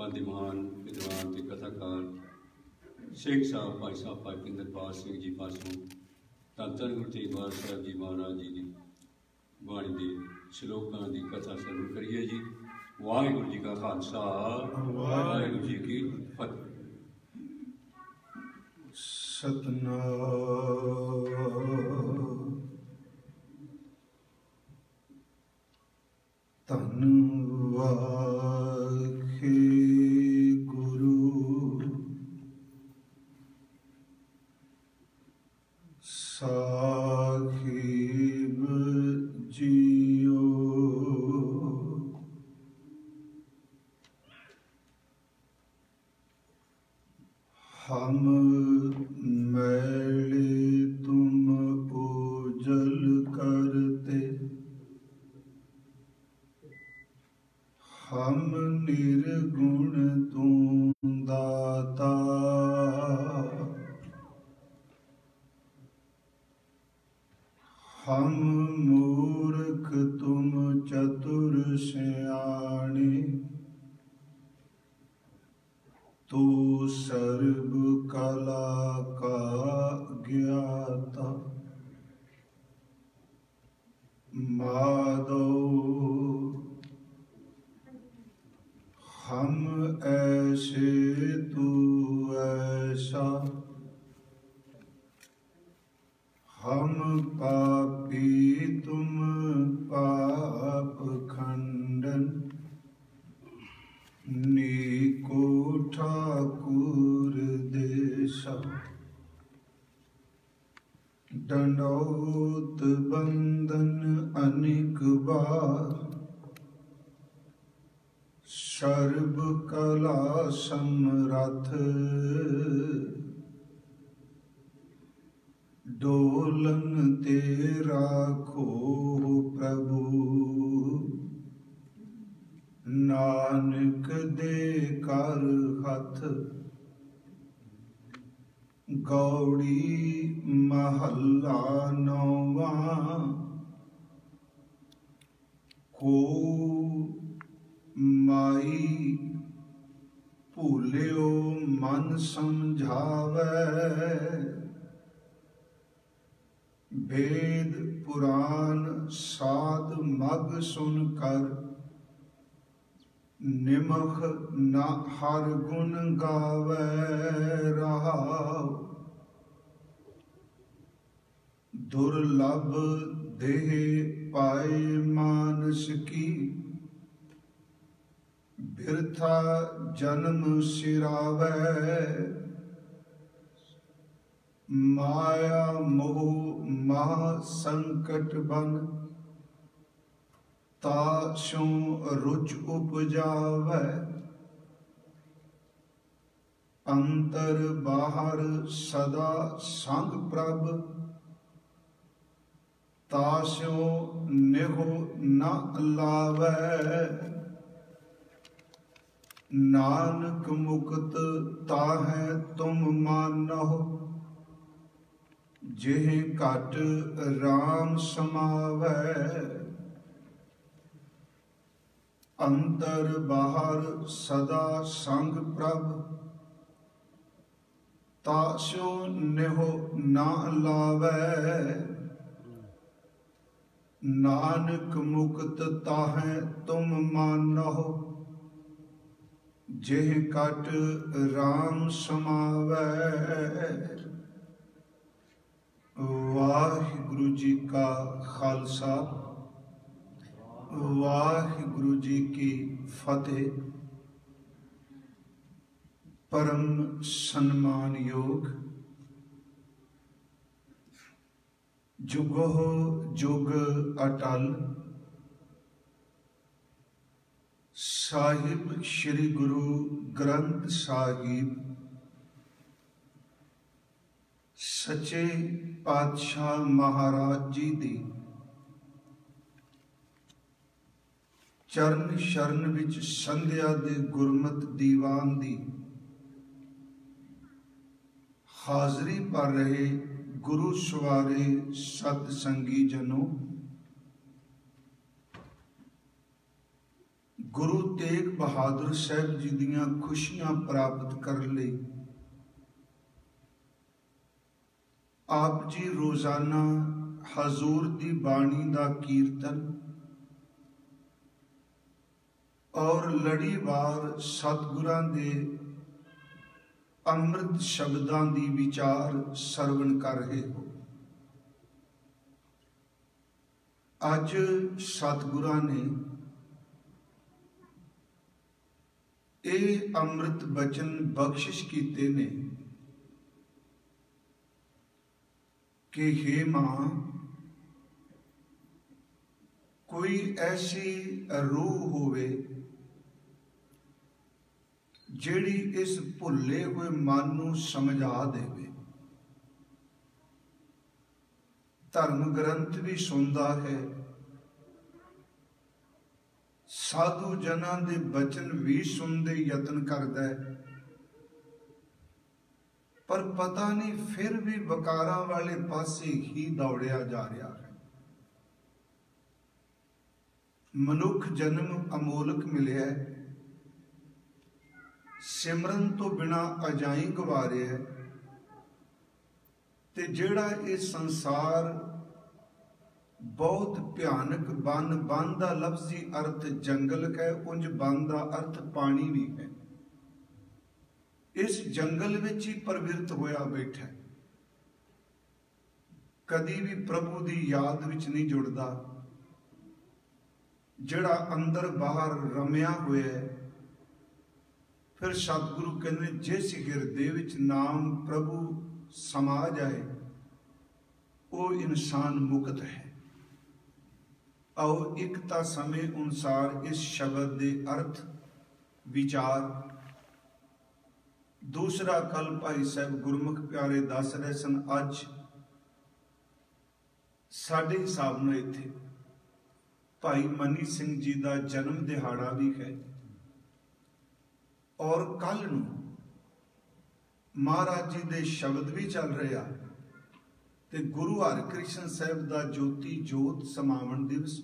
पंथ महान विद्वान के कथाकार सिख साहब भाई साहब भाई पिंदरपाल सिंह जी पासों धन धन गुरु तेग बहादुर साहब जी महाराज जी की बाणी के श्लोकों की कथा श्रवण करिए जी। वाहिगुरू जी का खालसा वाहिगुरू जी की फतेह। सतनाम धन वाहे गुरु साहिब जियो। हम मैले तुम ओझल करते, हम निर्गुण तू दाता। हम मूर्ख तुम चतुर सयाने, तू सर्व कला का ज्ञाता। माधव हम ऐसे तू ऐसा, हम पापी तुम पाप खंडन। नीको ठाकुर देसा, दंडौत बंदन अनेक बार। सर्व कला समरथ, डोलन तेरा खो प्रभु। नानक दे कर हथ, गौड़ी महला नौवा। को माई भूलियो मन समझावे, वेद पुराण साध मग सुनकर। निमख न हर गुण गावे रहाव, दुर्लभ देह पाए मानस की। बिरथा जन्म सिरावे, माया मोह महा संकट बन। ताशों रुच उपजावे, अंतर बाहर सदा संग प्रभ। ताशों निहो न लावे, नानक मुक्त ताहे तुम मानो। जेह घट राम समावे, अंतर बाहर सदा संग प्रभ। ताशो निहो ना लावे, नानक मुक्त ताहे तुम मानो। जेह घट राम समावे। वाहिगुरु जी का खालसा वाहिगुरु जी की फतेह। परम सम्मान योग जुगो जुग अटल साहिब श्री गुरु ग्रंथ साहिब सच्चे पातशाह महाराज जी दी चरण शरण विच संध्या दे गुरमत दीवान दी हाजरी पर रहे गुरु सवारे सतसंगी जनों। गुरु तेग बहादुर साहब जी दियां खुशियां प्राप्त कर लई आप जी रोजाना हजूर दी बाणी दा कीर्तन और लड़ीवार सतगुरां दे अमृत शब्दां दी विचार सरवण कर रहे हो। अज सतगुरां ने ये अमृत बचन बख्शिश कीते ने कि हे मां, कोई ऐसी रूह होवे जिहड़ी इस भुल्ले हुए मन नूं समझा देवे। धर्म ग्रंथ भी सुनदा है, साधु जनां दे बचन भी सुनदे यतन करदा है, पर पता नहीं फिर भी वकारा वाले पासे ही दौड़िया जा रहा है। मनुख जन्म अमोलक मिलिया है, सिमरन तो बिना अजाई गवारे है, ते जेड़ा ये संसार बहुत भयानक बन दा लफ्जी अर्थ जंगल है, उंज बन दा अर्थ पानी भी है। इस जंगल विच ही प्रवृत्त होया बैठा, कदी भी प्रभु दी याद विच नहीं जुड़दा। जिहड़ा अंदर बाहर रमिया होया है, फिर सतगुरु कहने जिस हिरदे विच नाम प्रभु समा जाए वो इंसान मुक्त है। आओ एक ता समय अनुसार इस शब्द दे अर्थ विचार, दूसरा कल भाई साहब गुरमुख प्यारे दस रहे सन। अज साडे हिसाब नाल इत्थे भाई मनी सिंह जी का जन्म दिहाड़ा भी है, और कल नूं महाराज जी दे शब्द भी चल रहे आ, ते गुरु हरकृष्ण साहब का ज्योति जोत समावन दिवस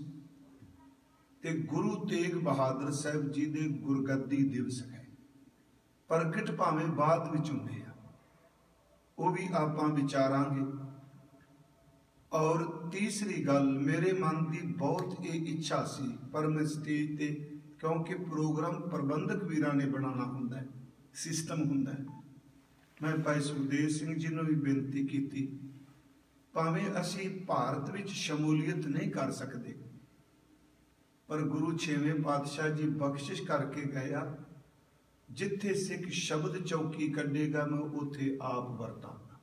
ते गुरु तेग बहादुर साहब जी दे गुरगद्दी दिवस है। प्रगट भावें बाद विच हुंदे आ, वो भी आपां विचारांगे। और तीसरी गल, मेरे मन की बहुत ये इच्छा सी, पर मैं स्टेज ते क्योंकि प्रोग्राम प्रबंधक वीरां ने बनाना हुंदा है, सिस्टम हुंदा है, मैं भाई सुखदेव सिंह जी ने भी बेनती की, भावें असी भारत विच शमूलीयत नहीं कर सकते, पर गुरु छेवें पातशाह जी बख्शिश करके गया, जिथे सिख शब्द चौकी कढ़ेगा मैं उथे आप वरतांगा।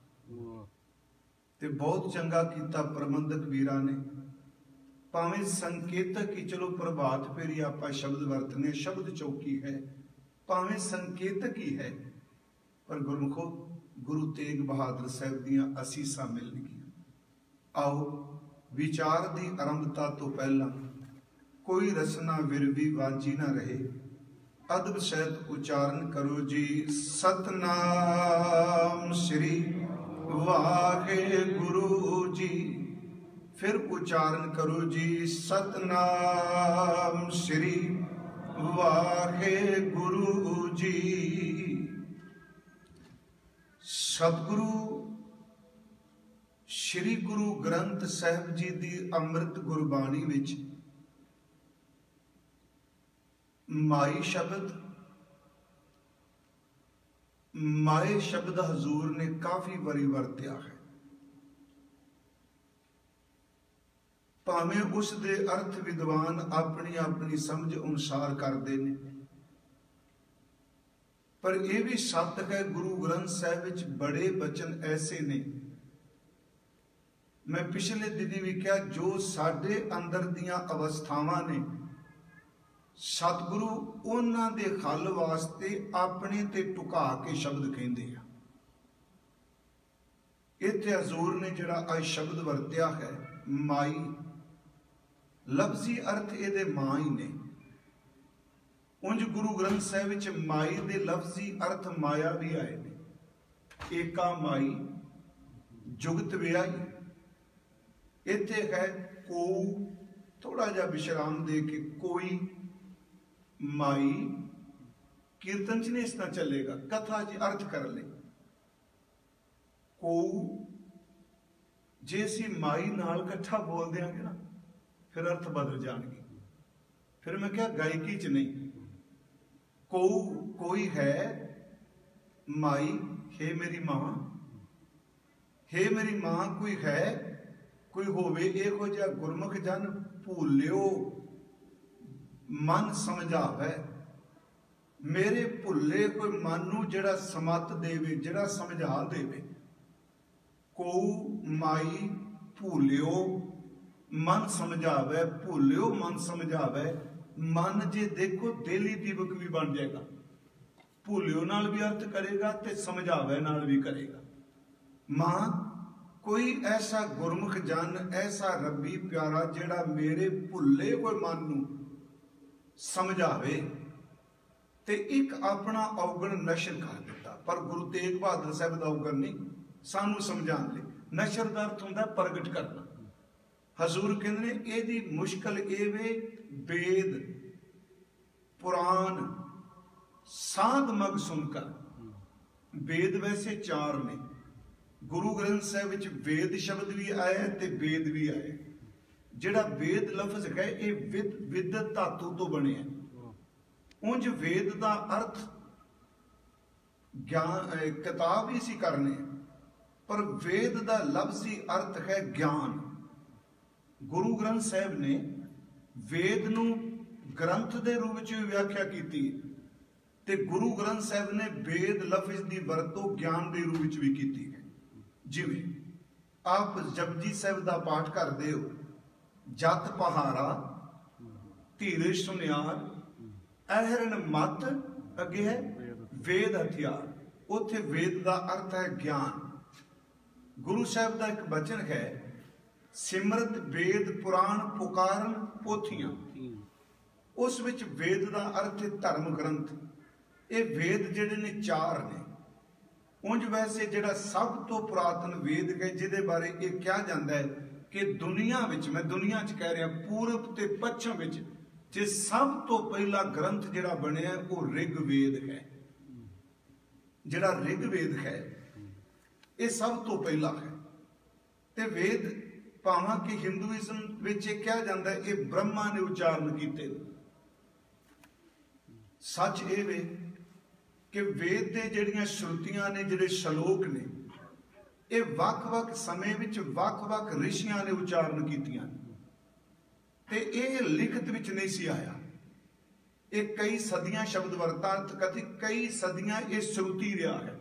ते बहुत चंगा किया प्रबंधक वीरां ने, भावें संकेतक ही, चलो प्रभात फेरी आपां शब्द वरतने, शब्द चौकी है, भावें संकेतक ही है, पर गुरमुखो गुरु तेग बहादुर साहब दियां असीसां मिलणगीआं। आओ विचार की आरंभता तो पहला कोई रसना विरवी वांझी ना रहे, अदब सहित उच्चारण करो जी। सतनाम श्री वाहे गुरु जी। फिर उच्चारण करो जी, सतनाम श्री वाहे गुरु जी। सतगुरु श्री गुरु ग्रंथ साहिब जी दी अमृत गुरबाणी विच माई शब्द हजूर ने काफी बारी वरत्या है, भावें उस दे अर्थ विद्वान अपनी अपनी समझ अनुसार करते हैं, पर यह भी सत्य है गुरु ग्रंथ साहिब विच बड़े बचन ऐसे ने, मैं पिछले दिनी भी कहा, जो साडे अंदर दियां अवस्थावां ने सतगुरु उन्हां दे हल वास्ते अपने ते टुका के शब्द कहंदे आ। इत्थे हजूर ने जिहड़ा अज शब्द वरत्या है माई, लफ्जी अर्थ इहदे मां ही ने। उंज गुरु ग्रंथ साहिब विच माई दे लफ्जी अर्थ माया भी आए ने, एका माई जुगत विआही। इत्थे है को, थोड़ा जा विश्राम दे के कोई, माई कीर्तन च नहीं इस तरह चलेगा, कथा च अर्थ कर ले को जे असी माई नाल कट्ठा बोल देंगे ना फिर अर्थ बदल जाएंगे। फिर मैं क्या गायकी च नहीं, कोई है माई, हे मेरी मां, हे मेरी मां कोई है, कोई होवे एहो जिहा गुरमुख जन भूलियो मन समझावे। मेरे भुले कोई मन नूं जिहड़ा समत देवे, जिहड़ा समझा देवे। को माई भूलियो मन समझावे, भूलियो मन समझावे। मन जे देखो दिल ही दीपक भी बन जाएगा, भूलियो नाल भी अर्थ करेगा ते समझावे नाल भी करेगा। मां कोई ऐसा गुरमुख जन, ऐसा रब्बी प्यारा जिहड़ा मेरे भुले कोई मन नूं समझावे ते एक अपना अवगण नशर कर दिता। पर गुरु तेग बहादुर साहब का अवगण नहीं, सानू समझाने लिए। नशर का अर्थ होंदा प्रगट करना। हजूर कहते हैं एदी मुश्किल ये वे वेद पुराण साध मग सुनकर। वेद वैसे 4 ने, गुरु ग्रंथ साहिब विच वेद शब्द भी आया ते वेद भी आया। जिहड़ा वेद लफ्ज है ये विद धातु तो बने। उंज वेद का अर्थ ज्ञान किताब ही सी करने, पर वेद का लफ्जी अर्थ है ज्ञान। गुरु ग्रंथ साहिब ने वेद नूं ग्रंथ के रूप में व्याख्या की ते गुरु ग्रंथ साहिब ने वेद लफ्ज की वरतों ज्ञान के रूप में भी की है। जिवें आप जपजी साहिब का पाठ करते हो, जत पहारा धीरज सुनियार अहरण मत, अगे है वेद हथियार। उथे वेद का अर्थ है ज्ञान। गुरु साहिब का एक वचन है, सिमरत वेद पुराण पुकारन पोथियां। उस विच वेद का अर्थ है धर्म ग्रंथ। ये वेद जिहड़े ने 4 ने। उंज वैसे जिहड़ा सब तो पुरातन वेद है जिहदे बारे ये कहा जाता है कि दुनिया विच, मैं दुनिया च कह रहा, पूरब ते पश्चिम विच जे सब तो पहला ग्रंथ जिहड़ा बनिया वो ऋग्वेद है। जिहड़ा ऋग्वेद है ये सब तो पहला है। ते वेद भावां कि हिंदुइज्म विच ये कहा जाता है ये ब्रह्मा ने उच्चारण किए। सच ये वे कि वेद दे जिहड़ियां श्रुतियां ने, जिहड़े श्लोक ने, ये वख-वख समय विच वख-वख ऋषियां ने उच्चारण कीतियां ते ये लिखत विच नहीं सी आया। ये कई सदियां शब्द वरतार्थ कथी, कई सदियां ये श्रुति रहा है।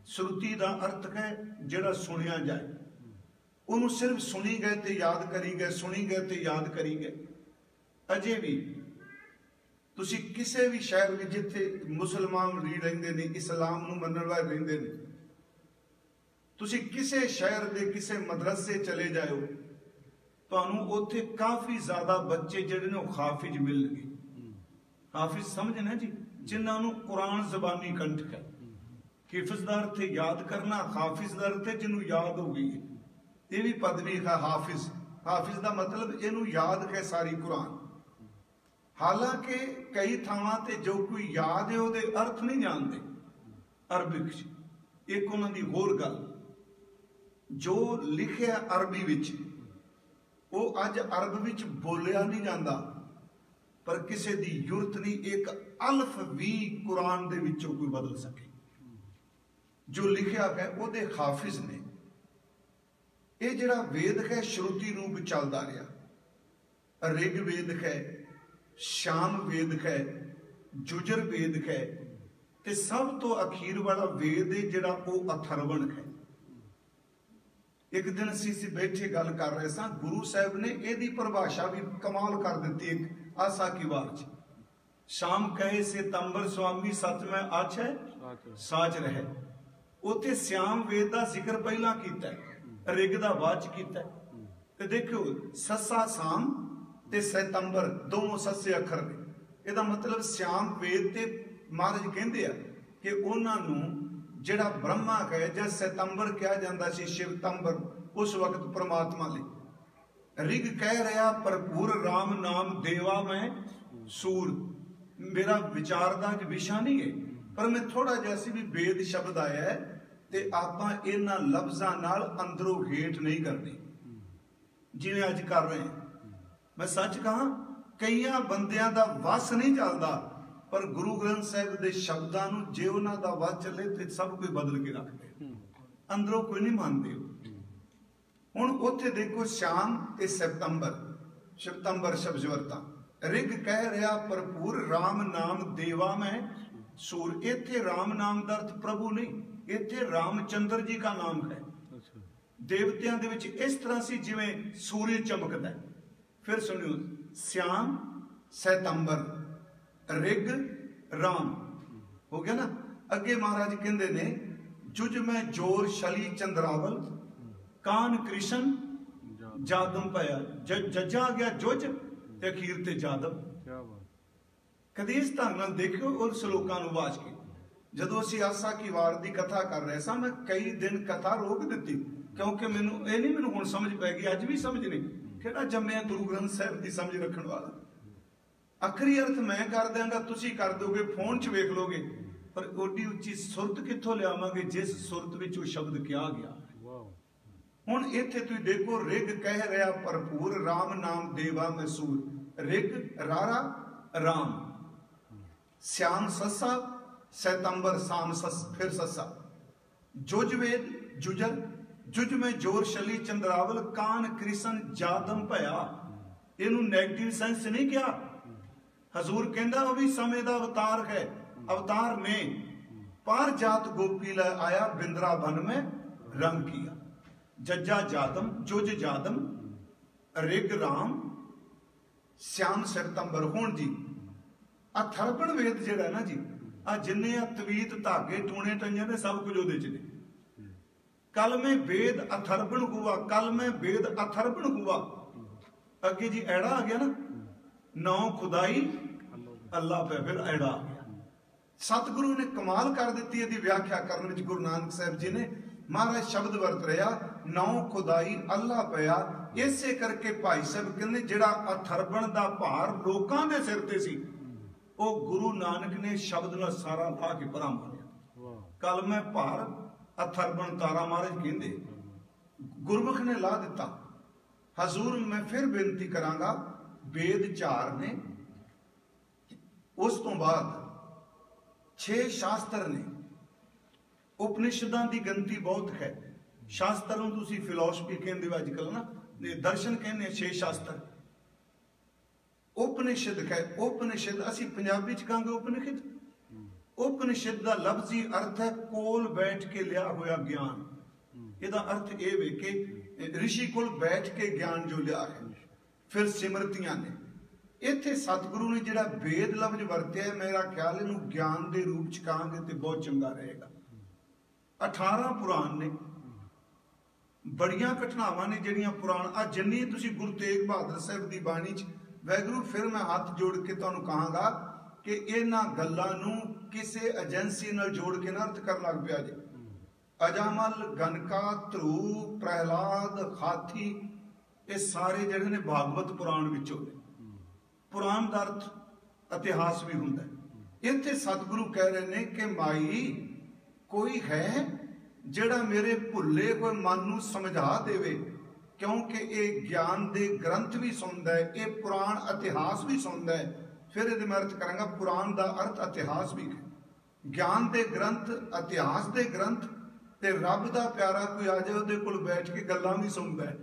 श्रुति का अर्थ है जिहड़ा सुनिया जाए, उन्होंने सिर्फ सुनी गए तो याद करी गए, सुनी गए तो याद करी गए। अजे भी तुसी किसी भी शहर में जिथे मुसलमान रहिंदे ने, इस्लाम नूं मनण वाले रहिंदे ने, तुसी किसी शहर के किसी मदरसे चले जाओ, तुहानूं उत्थे काफ़ी ज़्यादा बच्चे जिहड़े ने हाफिज मिलणगे। हाफिज समझे ना जी, जिन्हां नूं कुरान ज़बानी कंठ है। हिफज दा अर्थ याद करना, हाफिज दा अर्थ है जिन्हों याद हो गई है। ये भी पदवी है हाफिज। हाफिज का मतलब इनू याद है सारी कुरान। हालांकि कई थावां ते जो कोई याद है वो अर्थ नहीं जानते अरबिक। एक उन्होंने होर गल, जो लिखे अरबी विच वो अज अरब विच बोलिया नहीं जाता, पर किसी की जुरत नहीं एक अल्फ भी कुरान दे विचों कोई बदल सके। जो लिखा है वो हाफिज ने। ये जिहड़ा वेद है श्रुति रूप चलता रहा। ऋग्वेद है, श्याम वेद है, जुजर वेद है, ते सब तो अखीर वाला वेद है जिहड़ा वो अथर्वण है। एक दिन असीं बैठे गल कर रहे सां, गुरु साहब ने यदी परिभाषा भी कमाल कर दी। एक आसा की वार शाम कहे सितंबर स्वामी सच में आछ है साच रहे। उत्थे श्याम वेद का जिक्र पहला किया, रिग का बाद च किया। ते देखो ससा साम ते सितंबर दोनों सस्से अखर ने। ਇਹਦਾ मतलब श्याम वेद ते महाराज कहते हैं कि उन्होंने जिहड़ा ब्रह्मा है जब सितंबर कहा जाता सी शिवतंबर उस वक्त परमात्मा ले। रिग कह रहा भरपूर राम नाम देवा में सूर। मेरा विचार का विषा नहीं है, पर मैं थोड़ा जैसे भी वेद शब्द आया है ते आपां इन्हां लफ्जां नाल अंदरों हेठ नहीं करनी जिवें अज कर रहे हैं। मैं सच कहां, कईयां बंदियां दा वस नहीं चलदा, पर गुरु ग्रंथ साहिब दे शब्दां नूं जे उन्हां दा वस चले ते सब कोई बदल के रख दे, अंदरों कोई नहीं मानदे। हुण उत्थे देखो श्याम ते सितंबर शब्द वरता रिग कह रहा भरपूर राम नाम देवा में सूर। इत्थे राम नाम का अर्थ प्रभु नहीं, इत्थे रामचंद्र जी का नाम है। देवतियां दे विच इस तरह से जिवें सूर्य चमकदा है। फिर सुनियो, श्याम सितंबर रिग राम हो गया ना। अगे महाराज कहंदे ने जुज में जोर शली चंद्रावल कान कृष्ण जादम पाया। जज्जा आ गया जुज ते अखीर ते जादम। कदे इस ढंग नाल देखियो और श्लोकां नूं वाच के। जदों असीं आसा की वार दी कथा कर रहे सां, मैं कई दिन कथा रोक दित्ती क्योंकि मैनूं ये नहीं मैनूं हुण समझ पै गई, अज भी समझ नहीं किहड़ा जम्मिया गुरु ग्रंथ साहिब की समझ रखण वाला। आखिरी अर्थ मैं कर देंगा, तुसीं कर दोगे, फोन च वेख लोगे, पर ओडी उच्ची सुरत कित्थों लियावांगे जिस सुरत विच वो शब्द किया गया। हुण इत्थे तुसीं देखो, रिग कह रहा भरपूर राम नाम देवा मैसूर। रिग रारा राम, श्याम ससा, सितंबर साम सस, फिर ससा। जुज वेद जुजर, जुज में जोर शली चंद्रावल कान कृष्ण जादम भया। इनू नैगेटिव सेंस नहीं किया। हजूर कहंदा वो भी समय का अवतार है, अवतार ने पार जात गोपी लै आया बिंद्रावन में रंग किया। जज्जा जादम, जुज जादम, रिग राम, श्याम सितंबर। हुण जी अथर्वण वेद जिहड़ा ना जी, आ जिन्ने तवीत धागे टूणे टंजे ने सब कुछ उहदे च ने। कल में वेद अथर्वण हुआ, कल में वेद अथर्वण हुआ। अगे जी ऐड़ा आ गया ना, नौ खुदाई अल्लाह पे, फिर ऐड़ा आ गया। सतगुरु ने कमाल कर दी यदि व्याख्या करने में। गुरु नानक साहब जी ने महाराज शब्द वरत रहा, नौ खुदाई अल्लाह पया। इसे करके भाई साहब कहते जिहड़ा अथर्वण दा भार लोकां दे सिर ते सी, वो गुरु नानक ने शब्द नाल सारा ला के परा मारिया। कल मैं भार अथर्वण तारा महाराज कहंदे गुरमुख ने ला दिता। हजूर मैं फिर बेनती करांगा, वेद 4 ने, उस तो बाद 6 शास्त्र ने। उपनिषदां की गिनती बहुत है। शास्त्रों तुसीं फिलोसफी कहंदे हो अजकल ना, दर्शन कहने 6 शास्त्र। उपनिषद है, उपनिषद असीं पंजाबी च कहांगे उपनिषद। उपनिषद का लफ्जी अर्थ है कोल बैठ के लिया होया ज्ञान। इहदा अर्थ यह वे कि ऋषि कोल बैठ के ज्ञान जो लिया है। फिर सिमरतियां ने। इत्थे सतगुरु ने जिहड़ा वेद लफ्ज वरतिया, मेरा ख्याल इहनूं ज्ञान के रूप च कहांगे तो बहुत चंगा रहेगा। 18 पुराण ने, बड़ियां घटनावां ने जिहड़ियां पुराण आ जिन्नी तुसीं गुरु तेग बहादुर साहिब की बाणी च। वैगुरु फिर मैं हाथ जोड़ के तुहानूं कहांगा कि इन्हां गल्लां नूं किसी एजेंसी नाल जोड़ के ना अर्थ कर लग पिया जे। अजामल, गनका, ध्रुव, प्रहलाद, हाथी, ये सारे जिहड़े ने भागवत पुराण विचों ने। पुराण का अर्थ इतिहास भी हुंदा है। इत्थे सतगुरु कह रहे ने कि माई कोई है जिहड़ा मेरे भुल्ले कोई मन नूं समझा देवे, क्योंकि ये ज्ञान दे ग्रंथ भी सुनदा है, ये पुराण इतिहास भी सुनदा है। फिर ये मैं अर्थ करांगा, पुराण का अर्थ इतिहास भी है। ज्ञान दे ग्रंथ, इतिहास दे ग्रंथ, ते रब दा प्यारा कोई आ जाए उहदे कोल बैठ के गल्लां भी सुनदा है।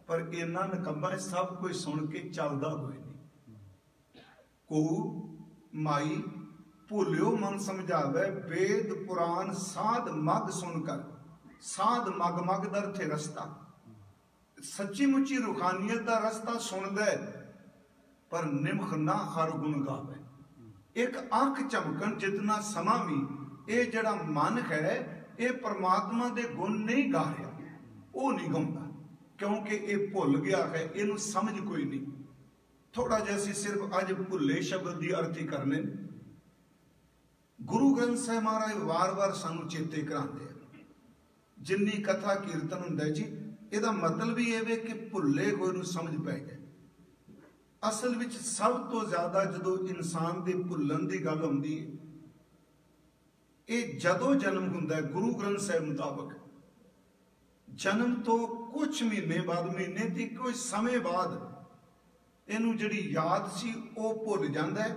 पर इन्ना नकम्मा सब कुछ सुन के चलदा कोई नहीं। को माई भूलियो मन समझावे, वेद पुराण साध मग सुनकर। साध मग, मग दा अर्थ है रस्ता। सच्ची मुच्ची रूहानियत का रस्ता सुनदा है, पर निमख ना हर गुण गावे। एक अख झमकन जितना समा भी ये जड़ा मन है, ये परमात्मा दे गुण नहीं गा रहा, वो नहीं गाउंदा, क्योंकि ये भुल गया है, इनू समझ कोई नहीं। थोड़ा जैसे सिर्फ अज भुले शब्द की अर्थी करने। गुरु ग्रंथ साहिब महाराज वार वार सानू चेते कराते हैं। जिन्नी कथा कीर्तन हुंदा जी, ਇਹਦਾ मतलब भी ये कि भुले कोई नूं समझ पै गए। असल विच सब तो ज्यादा जदों इंसान दे भुल्लण दी गल आउंदी है, ये जदों जन्म हुंदा है गुरु ग्रंथ साहिब मुताबक जन्म तो कुछ महीने बाद, महीने दी कोई समय बाद इनू जिहड़ी याद सी वो भुल जांदा है।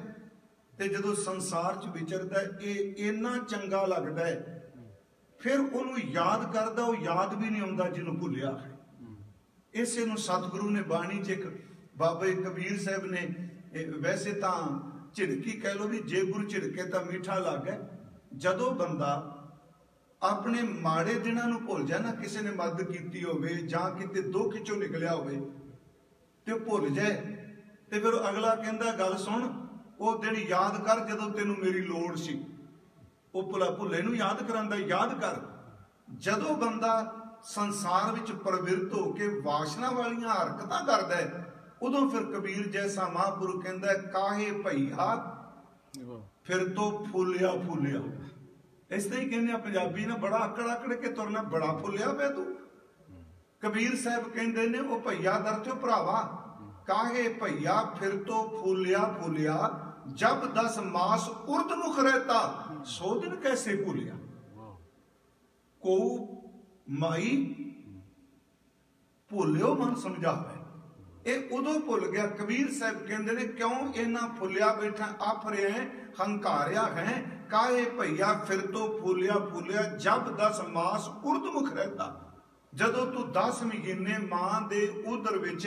ते जदों संसार च विचरदा है ये इन्ना चंगा लगदा है, फिर उन्होंने याद करदा, वो याद भी नहीं आउंदा जिन्हों भुलिया है। इसे नूं सतगुरु ने बाणी च एक बाबे कबीर साहब ने वैसे तो झिड़की कह लो भी जे गुरु झिड़के तो मीठा लगे। जदों बंदा अपने माड़े दिनां नूं भुल जाए ना, किसी ने मदद की होवे जां किते दुख चों निकलिया होवे ते भुल जाए, ते फिर अगला कहंदा गल सुन वो दिन याद कर जदों तैनूं मेरी लोड़ सी। वो भुले नूं याद करांदा, याद कर। जदों बंदा संसार विच प्रवृत्त होके वासना वालियां हरकतां करदा है, उदों फिर कबीर जैसा महापुरुष कहंदा है काहे भईया फिर तो फूलिया फूलिया। इस तरह ही कहने पंजाबी ने बड़ा आकड़ आकड़ के तुरना, बड़ा फुलिया पे तू। कबीर साहब कहते ने वो भैया दरत्यो भरावा काहे भैया फिर तो फूलिया फूलिया, जब 10 मास उर्दमुख रहता सो दिन कैसे भूलिया। को माई भूलियो मन समझावे, ये उदों भुल गया। कबीर साहब कहते ने क्यों इन्ना फुलिया बैठा आफरे है हंकारिया है, काहे भैया फिर तो फूलिया फूलिया, जब 10 मास उर्दमुख रहता। जदों तू 10 महीने मां दे उदर विच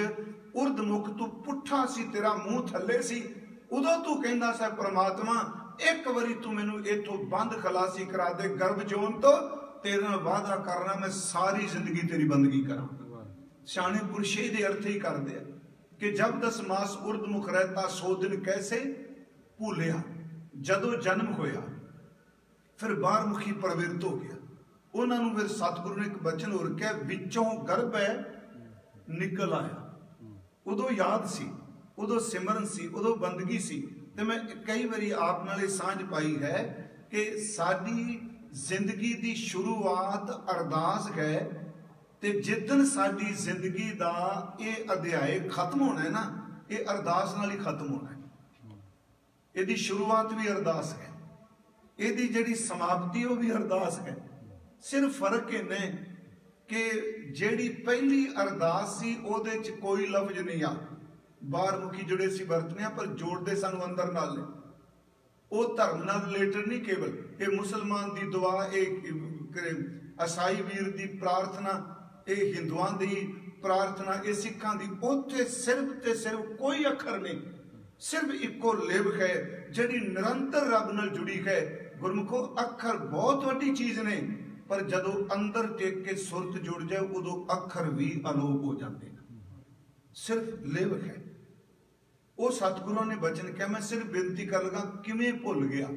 उर्दमुख तू पुठा सी, तेरा मुंह थले सी, उदों तू कहंदा सा परमात्मा एक बारी तू मैनू इथों बंद खलासी करा दे गर्भ जोन तो, तेरे नाल वादा करना मैं सारी जिंदगी तेरी बंदगी करा। सियाणे पुरुष दे अर्थ ही करदे कि जब 10 मास उर्दमुख रहता सो दिन कैसे भूलिया। जदों जन्म होया फिर बाहर मुखी प्रवृत्त हो गया। उन्होंने फिर सतगुरु ने एक बचन होर कहा विचों गर्भ है निकल आया। उदों याद सी, उदों सिमरन सी, उदों बंदगी सी। ते मैं कई बारी आप नाल सांझ पाई है कि साडी जिंदगी दी शुरुआत अरदास है, ते जिदन साडी जिंदगी दा ये अध्याय खत्म होना है ना, ये अरदास नाल ही खत्म होना है। इहदी शुरुआत भी अरदास है, इहदी जिहड़ी समाप्ति वो भी अरदास है। सिर्फ फर्क इन्ना है कि जिहड़ी पहली अरदास सी ओहदे च कोई लफ्ज नहीं आ, बाहर मुखी जुड़े सी वरतने पर जोड़ते सानू अंदर नाल ने। वो धर्म नाल रिलेटेड नहीं केवल, ये मुसलमान दी दुआ, ये ईसाई वीर दी प्रार्थना, ये हिंदुआं दी प्रार्थना, ये सिखां दी, उत्थे सिर्फ ते सिर्फ कोई अखर नहीं, सिर्फ इको लिव है जिहड़ी निरंतर रब नाल जुड़ी है। गुरमुखो अखर बहुत वड्डी चीज ने, पर जदों अंदर टेक के सुरत जुड़ जाए उदों अखर भी अलोप हो जाते हैं। सिर्फ लिव है। वो सतगुरु ने बचन कहा मैं सिर्फ बेनती कर लगा किवें भुल गया,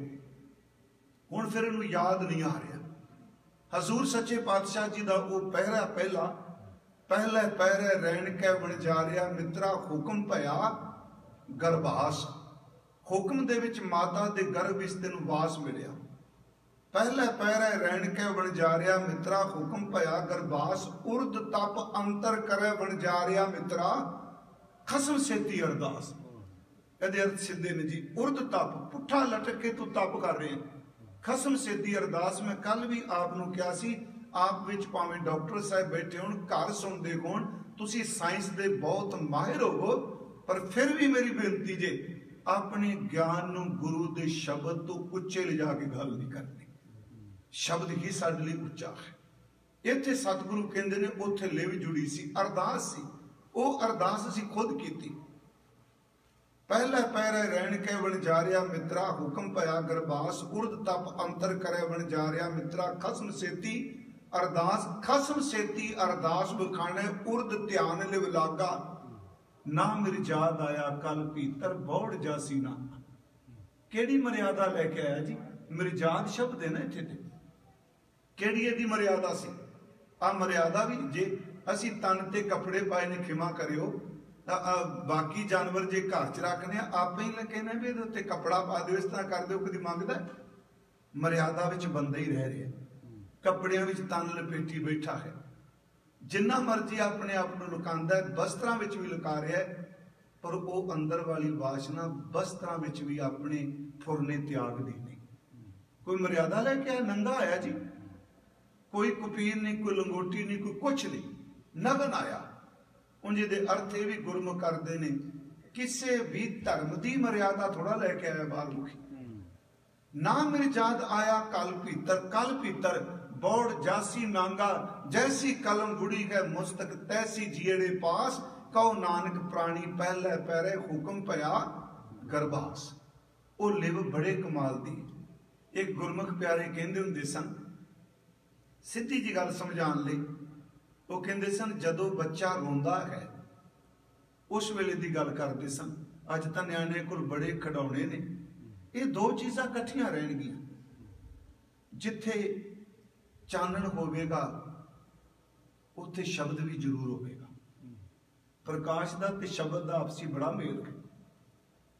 हुण फिर इनू याद नहीं आ रहा। हजूर सच्चे पातशाह जी का वो पहरा पहला पहले पैरे रैन कै बन जा रहा मित्रा हुक्म भया गर्भास। हुक्म दे विच माता दे गर्भ विच तैनूं वास मिलिया। पहले पैरे रैन कै बन जा रहा मित्रा हुक्म भया गर्भास, उर्द तप अंतर करे बन जा रहा मित्रा खसम सेती अरदास। कहते अर्थ सीधे ने जी, उर्द तप पुठा लटक के तू तप कर रहे हैं, खसम सेती अरदास। मैं कल भी आपनूं कहा सी, आप विच भावें डॉक्टर साहब बैठे होण, घर सुणदे होण, तुसीं साइंस दे बहुत माहिर होवो, पर फिर भी मेरी बेनती जे अपने ज्ञान नूं गुरु दे शब्द तो उच्चे ले जाके गल नहीं करनी। शब्द ही साडे लई उच्चा है। इत्थे सतगुरु कहंदे ने उत्थे लिव जुड़ी सी, अरदास सी, वो अरदास असीं खुद कीती। पहले पैरे रैन कै बन जा रहा मित्रा हुक्म भया गर्भास, उर्द तप अंतर करे बन जा रहा मित्रा खसम सेती अरदास। खसम सेती अरदास बखाने उर्द ध्यान लिव लागा, ना मिर्जाद आया कल पीतर बौड़ जासी ना। केड़ी मर्यादा लेके आया जी? मिर्जाद शब्द है ना इत्थे ते, केड़ी इहदी मर्यादा सी? आ मर्यादा भी जे असी तन ते कपड़े पाए ने खिमा करियो, बाकी जानवर जे घर च रखने आप ही कहने भी इहदे उत्ते कपड़ा पा दिओ, इस तरह कर दिओ, कदी मंगदा? मर्यादा विच बंदा ही रह रहा, कपड़ियां विच तन लपेटी बैठा है, जिन्ना मर्जी अपने आप को लुकांदा है, वस्त्रां विच भी लुका रहा है। पर वो अंदर वाली वासना वस्त्रां विच भी अपने फुरने त्याग दी नहीं। कोई मर्यादा लेके आया, नंगा आया जी, कोई कुपीर नहीं, कोई लंगोटी नहीं, कोई कुछ नहीं, नगन आया। उंजे दे अर्थ ये भी गुरमुख करते ने, किसी भी धर्म की मर्यादा थोड़ा लैके आया बाल मुखी। ना मिर्जाद आया कल पीतर बौड़ जासी नांगा, जैसी कलम गुड़ी है मुस्तक तैसी जियड़े पास, कहो नानक प्राणी पहले पैरे हुक्म पया गरबास। वो लिव बड़े कमाल दी। एक गुरमुख प्यारे कहते होंगे सन, सीधी जी गल समझाने लई, वो कहते सन जदों बच्चा रोंदा है उस वेले की गल करते सन। अज तो न्याणे कोल बड़े खिडौने ने, ये दो चीज़ां इकट्ठियां रहणगियां। जिथे चानन होवेगा उत्थे शब्द भी जरूर होवेगा। प्रकाश का ते शब्द का आपसी बड़ा मेल है।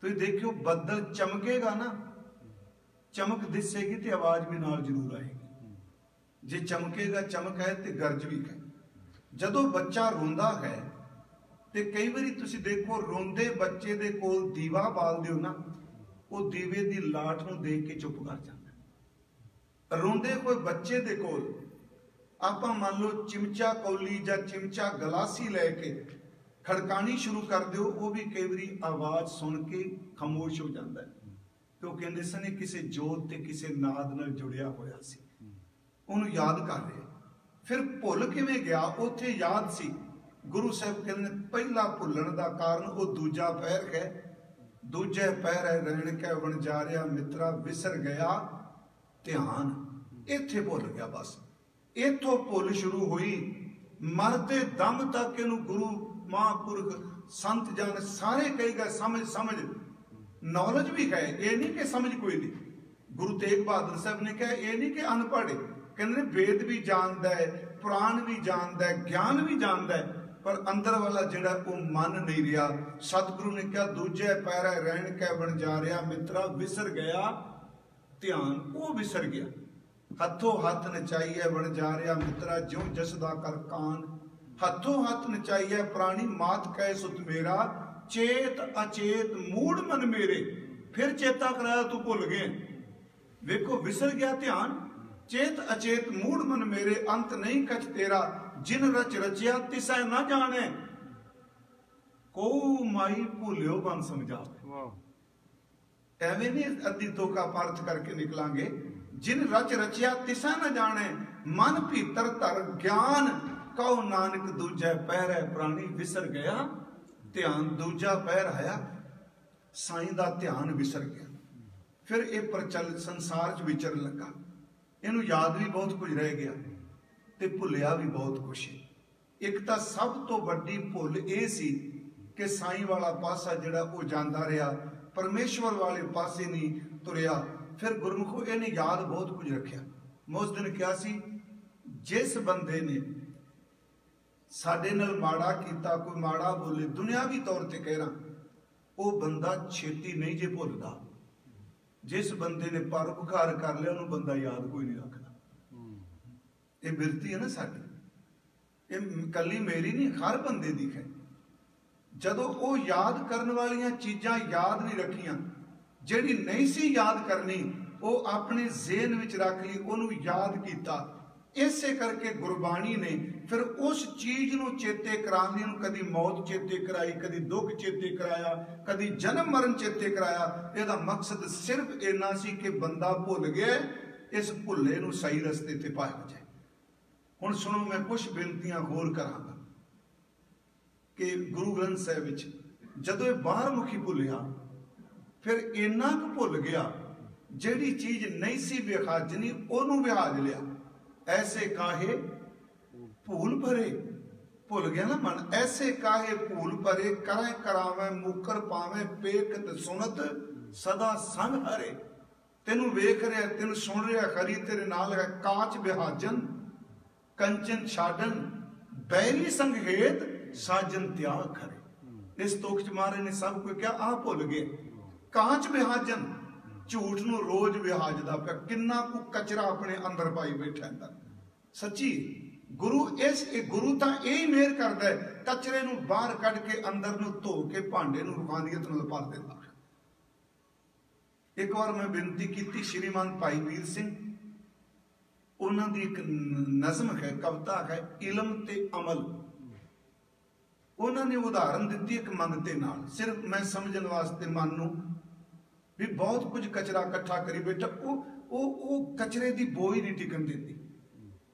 तो ये देखियो, बदल चमकेगा ना, चमक दिसेगी तो आवाज भी नाल जरूर आएगी। जे चमकेगा, चमक है तो गरज भी है। जदों बच्चा रोंदा है तो कई बारी तुसी देखो, रोंदे बच्चे दे कोल दीवा बाल दिओ ना, वो दीवे दी लाट नूं देख के चुप कर जांदा। रोंदे कोई बच्चे दे कोल आपां मान लो चिमचा कौली जां चिमचा गलासी लैके खड़कानी शुरू कर दो, वो भी कई बारी आवाज सुन के खामोश हो जाता है। तो कहते सन किसी जोत ते किसी नाद नाल जुड़िया होया सी, उन्होंने याद कर रहे। फिर भुल किवें गया, उत्थे याद सी। गुरु साहब कहते पहला भुलन का कारण वो दूजा पैर है। दूजे पैर है रहन कै बन जा रहा मित्रा, विसर गया ध्यान, इत्थे भुल गया। बस इथों भुल शुरू हुई, मरते दम तक इनू गुरु महापुरख संत जन सारे कही गए समझ समझ। नॉलेज भी है, ये नहीं कि समझ कोई नहीं। गुरु तेग बहादुर साहब ने कहा ये नहीं कि अनपढ़, कहते वेद भी जानता है, पुराण भी जानता है, ज्ञान भी जानता है, पर अंदर वाला जिहड़ा वो मन नहीं रहा। सतगुरु ने कहा दूजे पैर रहन कै बन जा रहा मित्रा, विसर गया ध्यान, वो विसर गया। हथों हथ नचाइए बन जा रहा मित्रा, ज्यों जसदा कर कान। हथों हथ नचाइए प्राणी मात कह सुत मेरा, चेत अचेत मूड मन मेरे। फिर चेता कराया तू भुल गए। देखो विसर गया ध्यान, चेत अचेत मूड मन मेरे, अंत नहीं कछ तेरा, जिन रच रचिया तिसै ना जाने, को माई भूलियो बन समझावे। एवें नहीं अद्धी तोका अर्थ करके निकलांगे। जिन रच रचिया तिसै ना जाने, मन भीतर धर ज्ञान, कहो नानक दूजा पैर है प्राणी, विसर गया ध्यान। दूजा पैर आया, साईं दा ध्यान विसर गया। फिर ये प्रचल संसार च विचर लगा, इनू याद भी बहुत कुछ रह गया ते भुलिया भी बहुत कुछ है। एक तो सब तो वड्डी भुल ये सी कि साईं वाला पासा जिहड़ा वो जांदा रहा, परमेश्वर वाले पासे नहीं तुरिया। फिर गुरमुखो इन्हें याद बहुत कुछ रखिया। मैं उस दिन क्या सी, जिस बंदे ने साडे नाल माड़ा कीता, कोई माड़ा बोले, दुनियावी तौर पर कह रहा, वो बंदा छेती नहीं जे भुलदा। जिस बंदे ने पर उपकार कर लिया उन्होंने बंदा याद कोई नहीं रखता। ये बिरती है ना साडी, ये कली मेरी नहीं, हर बंदे दी है। जदों वो याद करने वाली चीज़ां याद नहीं रखियां, जिहड़ी नहीं सी याद करनी वो अपने ज़हन विच रख ली, उन्होंने याद किया। इसे करके गुरबाणी ने फिर उस चीज नूं चेते कराने नूं कदी मौत चेते कराई, कदी दुख चेते कराया, कदी जन्म मरण चेते कराया। इहदा मकसद सिर्फ इन्ना सी कि बंदा भुल गया, इस भुले नूं सही रस्ते ते पाया जाए। हुण सुनो, मैं कुछ बेनतियां होर करांगा कि गुरु ग्रंथ साहिब विच जदों ये बाहर मुखी भुलिया, फिर इन्ना क भुल गया जिहड़ी चीज नहीं सी विहाजनी ओनूं विहाज लिया। ऐसे काहे भूल भरे, भुल गया ना मन, ऐसे काहे भूल भरे, करे करावे मुकर पावे, पेकत सुनत सदा संग हरे। तेनू वेख रहा, तेनू सुन रहा, खरी तेरे नाल है, कांच विहाजन कंचन छाडन, बैरी संग हेत साजन त्याग खरे। इस तोख च महाराज ने सब को क्या आ भुल गए। कांच विहाजन, झूठ नूं रोज विहाजदा पिया, किन्ना कु कचरा अपने अंदर पाई बैठा अंदर। सच्ची गुरु गुरु तो यही मेहर करता है, कचरे नूं बाहर कढ़ के अंदर नूं धो के भांडे नूं रूहानियत नाल भर दिंदा। एक बार मैं बेनती की, श्रीमान भाई वीर सिंह, उन्हां दी एक नज़म है, कविता है, इलम ते अमल। उन्होंने उदाहरण दी एक मंगते नाल, सिर्फ मैं समझण वास्ते मन नूं भी बहुत कुछ कचरा इकट्ठा करी बैठा, वो कचरे की बोई नहीं टिकन देती,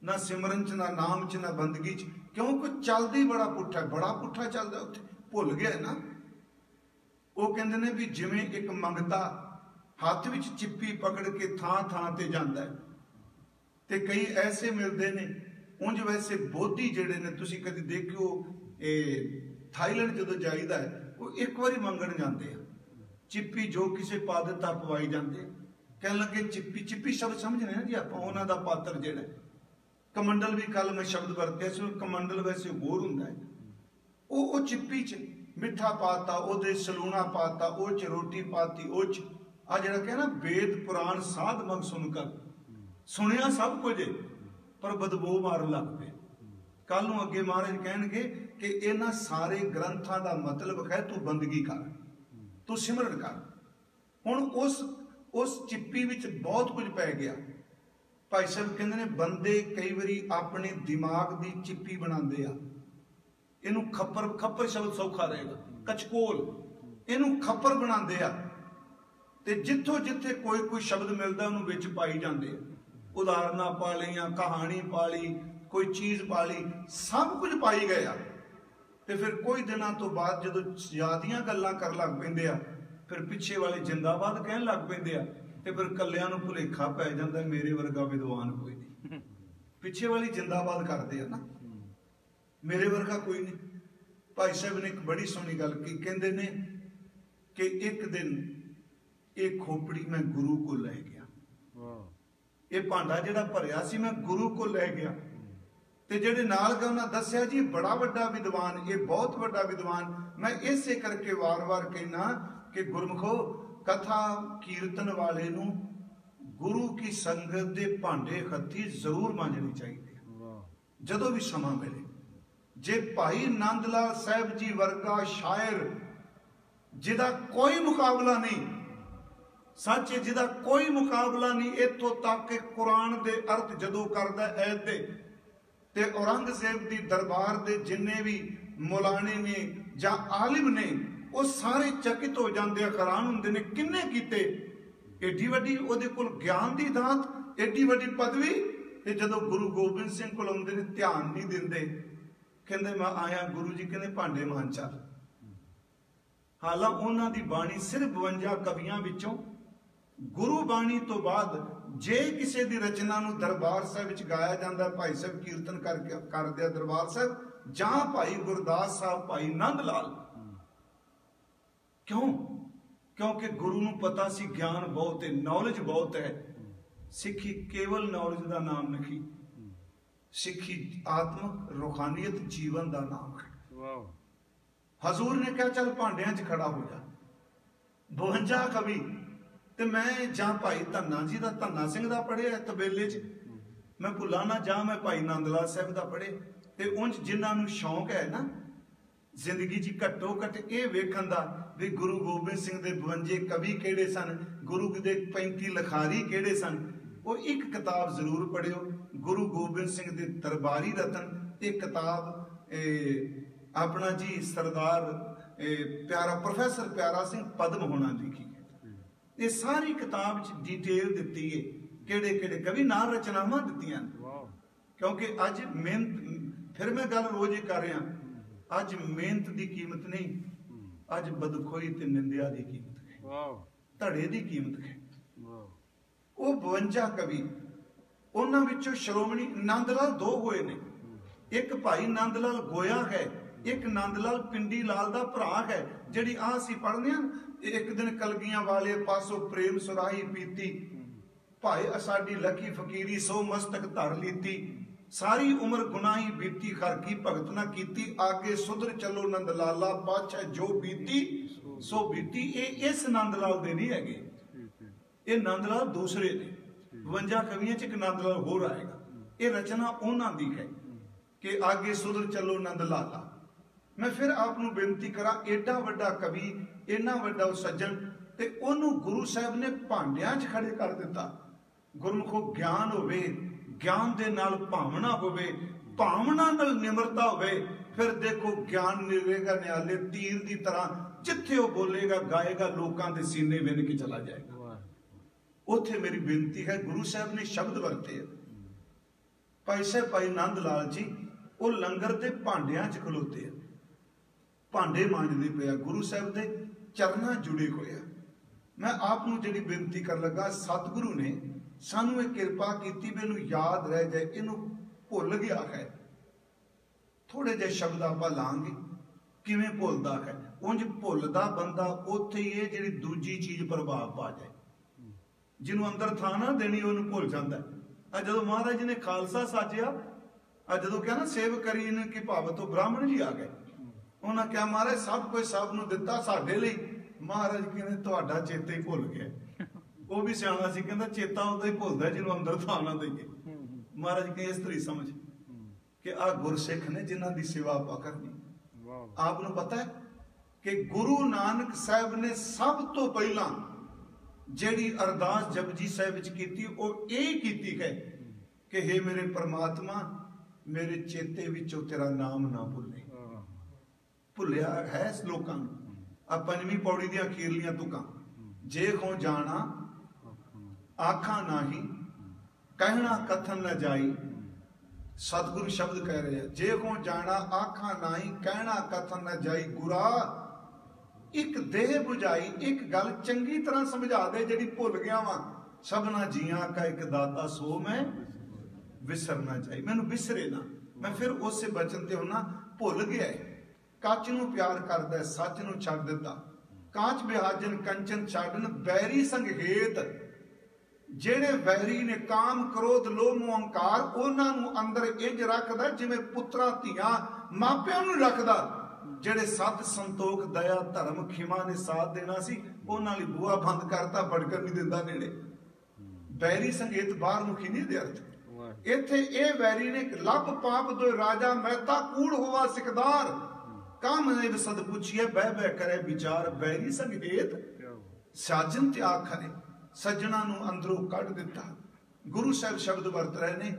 ना सिमरन च, ना नाम च, ना बंदगी च, क्योंकि चलदा ही बड़ा पुट्ठा, बड़ा पुट्ठा चलदा, उत्थे भुल गया ना। वो कहंदे ने भी जिवें एक मंगता हाथ विच चिप्पी पकड़ के थां थां ते जांदा है, ते कई ऐसे मिलते ने। उंज वैसे बोधी जिहड़े ने, तुसीं कदी देखिओ थाईलैंड जदों जाईदा है, वो एक बारी मंगण जाते हैं, चिप्पी जो किसी पा दिता पवाई जाते, कह लगे चिप्पी, चिप्पी शब्द समझने ना जी आप, उन्हां दा पात्र जिहड़ा कमंडल भी कल मैं शब्द वरतिया सी, कमंडल वैसे होर हुंदा है, वो चिप्पी च मिठा पाता, ओदे सलूना पाता, ओ च रोटी पाती, ओ च आ जिहड़ा कहना वेद पुराण साध मग सुनकर, सुनिया सब कुछ पर बदबू मारन लग पे। कल नूं अगे महाराज कहणगे कि इन्हां सारे ग्रंथां दा मतलब है तू बंदगी कर, तू सिमरन कर। हुण उस चिप्पी विच बहुत कुछ पै गया। भाई साहब कहंदे ने बंदे कई बारी अपने दिमाग दी चिप्पी बनांदे आ, इनू खप्पर शब्द सौखा रहेगा, कचकोल, इनू खप्पर बनांदे आ, ते जिथों जिथे कोई शब्द मिलता उन्होंने विच पाई जाते, उदाहरणा पा लिया, कहानी पा ली, कोई चीज़ पा ली, सब कुछ पाई गया। तो फिर कोई दिनों तो बाद जो ज्यादियां गल्लां कर लग पैंदे आ, फिर पिछे वाले जिंदाबाद कहन लग पैंदे आ, ते फिर कल्लियां नूं भुलेखा पै जांदा मेरे वर्गा विद्वान कोई नहीं। पिछे वाली जिंदाबाद करते हैं ना, मेरे वर्गा कोई नहीं। भाई साहब ने एक बड़ी सोहनी गल की, कहंदे ने कि एक दिन एक खोपड़ी मैं गुरु को लै गया, ये भांडा जिहड़ा भरिया सी मैं गुरु को लै गया, ते जिहड़े नाल गए उन्हां दस्सिया जी बड़ा वड्डा विद्वान, ये बहुत वड्डा विद्वान। मैं इसे करके वार वार कहना कि गुरमुखो कथा कीर्तन वाले नूं गुरु की संगत दे भांडे हत्थी जरूर मांजनी चाहिए जदों भी समा मिले। जे भाई नंद लाल साहब जी वर्गा शायर जिहदा कोई मुकाबला नहीं, सच जिहदा कोई मुकाबला नहीं, इत्थों तक कि कुरान दे अर्थ जदों करदा ऐत दे ते औरंगजेब दी दरबार दे जिन्ने भी मौलाने ने जां आलिम ने वो सारे चकित हो जाते, हैरान होंदे ने किन्ने कीते, एडी वड्डी उहदे कोल ज्ञान दी दात, एडी वड्डी पदवी। ते जदों गुरु गोबिंद सिंह कोल आउंदे ने ध्यान नहीं दिंदे, कहंदे मैं आया गुरु जी, कहंदे भांडे मान चल। हालां उन्हां दी बाणी सिर्फ 52 कवियां विचों गुरु बाणी तो बाद जे किसी दी रचना नूं दरबार साहिब विच गाया जांदा, भाई साहब कीर्तन करके कर दिया दरबार साहिब, जां भाई गुरदास साहब, भाई नंद लाल। क्यों? क्योंकि गुरु नूं पता सी ज्ञान बहुत है, नॉलेज बहुत है। सिखी केवल नॉलेज का नाम नहीं, सिखी आत्मक रूहानियत जीवन का नाम है। हजूर ने कहा चल भांडियां च खड़ा हो जा, 52 कवि, ते मैं जां भाई धन्ना जी का, धन्ना सिंह का पढ़िया तबेले च, मैं भुला ना जां मैं भाई नंद लाल साहब का पढ़े। ते उंज जिन्हां नूं शौक है ना जिंदगी च घट्टो घट ये वेखण दा भी गुरु गोबिंद सिंह दे 52 कवि किहड़े सन, गुरु दे 35 लखारी किहड़े सन, वो एक किताब जरूर पढ़ियो, गुरु गोबिंद सिंह दे दरबारी रतन। एक किताब अपना जी सरदार प्यारा प्रोफैसर प्यारा सिंह पद्म होना लिखी है, ये सारी किताब च डिटेल दिती है, किहड़े किहड़े कवि नाल रचनावां दित्तियां। क्योंकि अज मेहनत, फिर मैं गल रोज ही कर रहा, अज मेहनत की कीमत नहीं, अज बदखोई ते निंदिया की कीमत है, धड़े की कीमत है। वो 52 कवि, उन्हां विचों श्रोमणी नंद लाल 2 होए ने, एक भाई नंद लाल गोया है, एक नंद लाल पिंडी लाल दा भरा है। जिहड़ी आ असीं पढ़दे हां, एक दिन कलगियां वाले पासों प्रेम सुराही पीती, भाई साडी लकी फकीरी सो मस्तक धर लीती, सारी उम्र गुनाही बीती खर की भगत ना कीती, आगे सुधर चलो नंद लाला पाछा जो बीती सो बीती। ये इस नंद लाल दे नहीं हैगे, ये नंद लाल दूसरे ने। 52 कवियां च एक नंद लाल होर आएगा, ये रचना उन्हां दी है। कि आगे सुधर चलो नंद लाला। मैं फिर आपनू बेनती करा, एडा वड्डा कवि, इन्ना वड्डा सज्जन, ते ओनू गुरु साहब ने भांडियां च खड़े कर दिता। गुरमुखो ज्ञान होवे, ज्ञान दे नाल भावना होवे, भावना नाल निमरता होवे, फिर देखो ज्ञान मिलेगा न्याले तीर दी तरह, जिथे वो बोलेगा गाएगा लोकां दे सीने विन के चला जाएगा। उथे मेरी बेनती है, गुरु साहब ने शब्द वरते है। भाई साहब भाई नंद लाल जी वो लंगर दे भांडियां च खलोते हैं, भांडे मांजदे पे, गुरु साहब दे चरना जुड़े होए। मैं आपनू जिहड़ी बेनती कर लगा, सतगुरु ने सानू एक कृपा की, मैनू याद रह जाए, इनू भुल गया है। थोड़े जे शब्द आपां लांगे, किवें भुलदा है। उंज भुलदा बंदा उत्थे ही है जिहड़ी दूजी चीज प्रभाव पा जाए, जिन्हों अंदर थां ना देनी उन्होंने भुल जाता है। जो महाराज जी ने खालसा साजिया, जो क्या ना सेव करी कि भाव तो ब्राह्मण जी आ गए, उन्होंने क्या महाराज सब कुछ सब नूं दिता साडे लई। महाराज कहते तुहाडा चेता ही भुल गया। वो भी सियाणा सी, कहंदा चेता उदों ही भुलदा जिन्हों अंदर थां ना देईए। महाराज कहे इस तरी समझ कि आ गुरसिख ने जिन्हां दी सेवा आपा करनी। आपनूं पता है कि गुरु नानक साहब ने सब तो पहला जिहड़ी अरदास जपजी साहिब विच कीती, वो यही कीती है कि हे मेरे परमात्मा, मेरे चेते विचों तेरा नाम ना भुले। भुलिया है लोकां नूं। आ पंजवीं पौड़ी दी अखीरलियां तुकां, जे हो जाना आखा नाही, कहना कथन न जाई। सतगुरु शब्द कह रहे हैं, जे हो जाना आखा नाही, कहना कथन न जाई। गुरा एक देह बुझाई, एक गल चंगी तरह समझा दे जिहड़ी भुल गया वा। सबना जियां का एक दाता सो मैं विसरना चाहिए, मैनू विसरे ना। मैं फिर उस बचन ते होना, भुल गया है। कच नूं प्यार करदा है, सच नूं छड्ड दिता। कांच बिहाजन कंचन छाड़न, बैरी संग हेत। जेड़े वैरी ने काम क्रोध लोभ मोह अहंकार, उन्हां नूं अंदर इंज रखदा जिवें पुत्रा धीआं मापिआं नूं रखदा। जेड़े सत संतोख दया धर्म खिमा ने साथ देना सी, उन्हां लई बूहा बंद करता, बड़कन नहीं दिंदा नेड़े। बैरी संगेत बाहर मुखी नहीं दे अर्थ। इत्थे ए वैरी ने लभ पाप दो राजा, महता कूड़ होवा सिकदार। काम ने सद पूछिए, बह बह करे विचार। बैरी संगेत साजन त्याग खरे, सज्जना नूं अंदरों कढ दिता। गुरु साहब शब्द वरत रहे ने,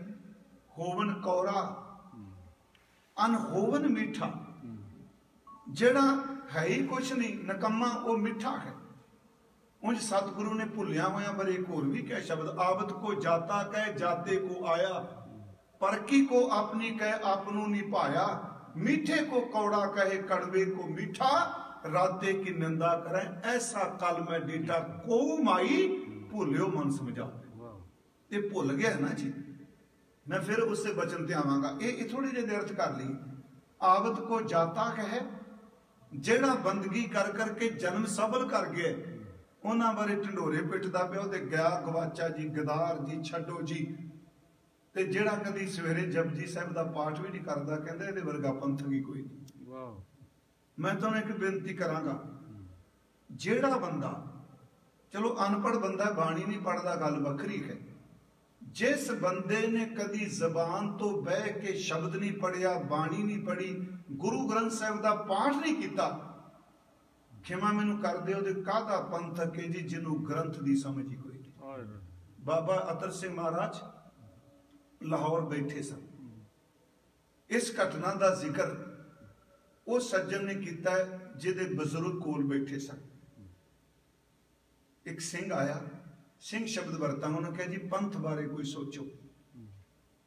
होवन कौरा अनहोवन मीठा। जेड़ा है ही कुछ नहीं नकम्मा, वो मिठा है। उंज सतगुरु ने भुलिया होया पर एक होर भी कह शब्द, आवत को जाता कह जाते को आया। परकी को अपनी कह आपनों नहीं पाया। मीठे को कौड़ा कहे कड़वे को मीठा। राते की निंदा करे ऐसा कल मैं डीठा। को माई भूलियो मन समझा। ये भुल गया ना जी। मैं फिर उससे बचन ते आवांगा। ये थोड़ी ਜਿਹੀ अर्थ कर ली। आवत को जाता कहे, जेड़ा बंदगी कर करके जन्म सफल कर गया, उन्हां बारे ढंडोरे पिटदा पिया, ओहदे गया गवाचा जी, गदार जी, छड्डो जी। ते जेड़ा कदी सवेरे जपजी साहिब दा पाठ भी नहीं करदा, कहंदे इहदे वर्गा पंथक ही कोई नहीं। मैं तुहानूं एक बेनती करांगा, जेड़ा बंदा, चलो अनपढ़ बंदा बाणी नहीं पढ़दा, गल वखरी है। जिस बंदे ने कदी जबान तो बह के शब्द नहीं पढ़िया, बाणी नहीं पढ़ी, गुरु ग्रंथ साहिब दा पाठ नहीं किया, खिमा मैनू कर दे, काहदा पंथक है जी जिन्हों ग्रंथ की समझ ही कोई नहीं। बाबा अतर सिंह महाराज लाहौर बैठे सन। इस घटना का जिक्र उस सज्जन ने किया जिहदे बजुर्ग कोल बैठे सन। एक सिंह आया, सिंह शब्द वरता, उन्होंने कहा जी पंथ बारे कोई सोचो,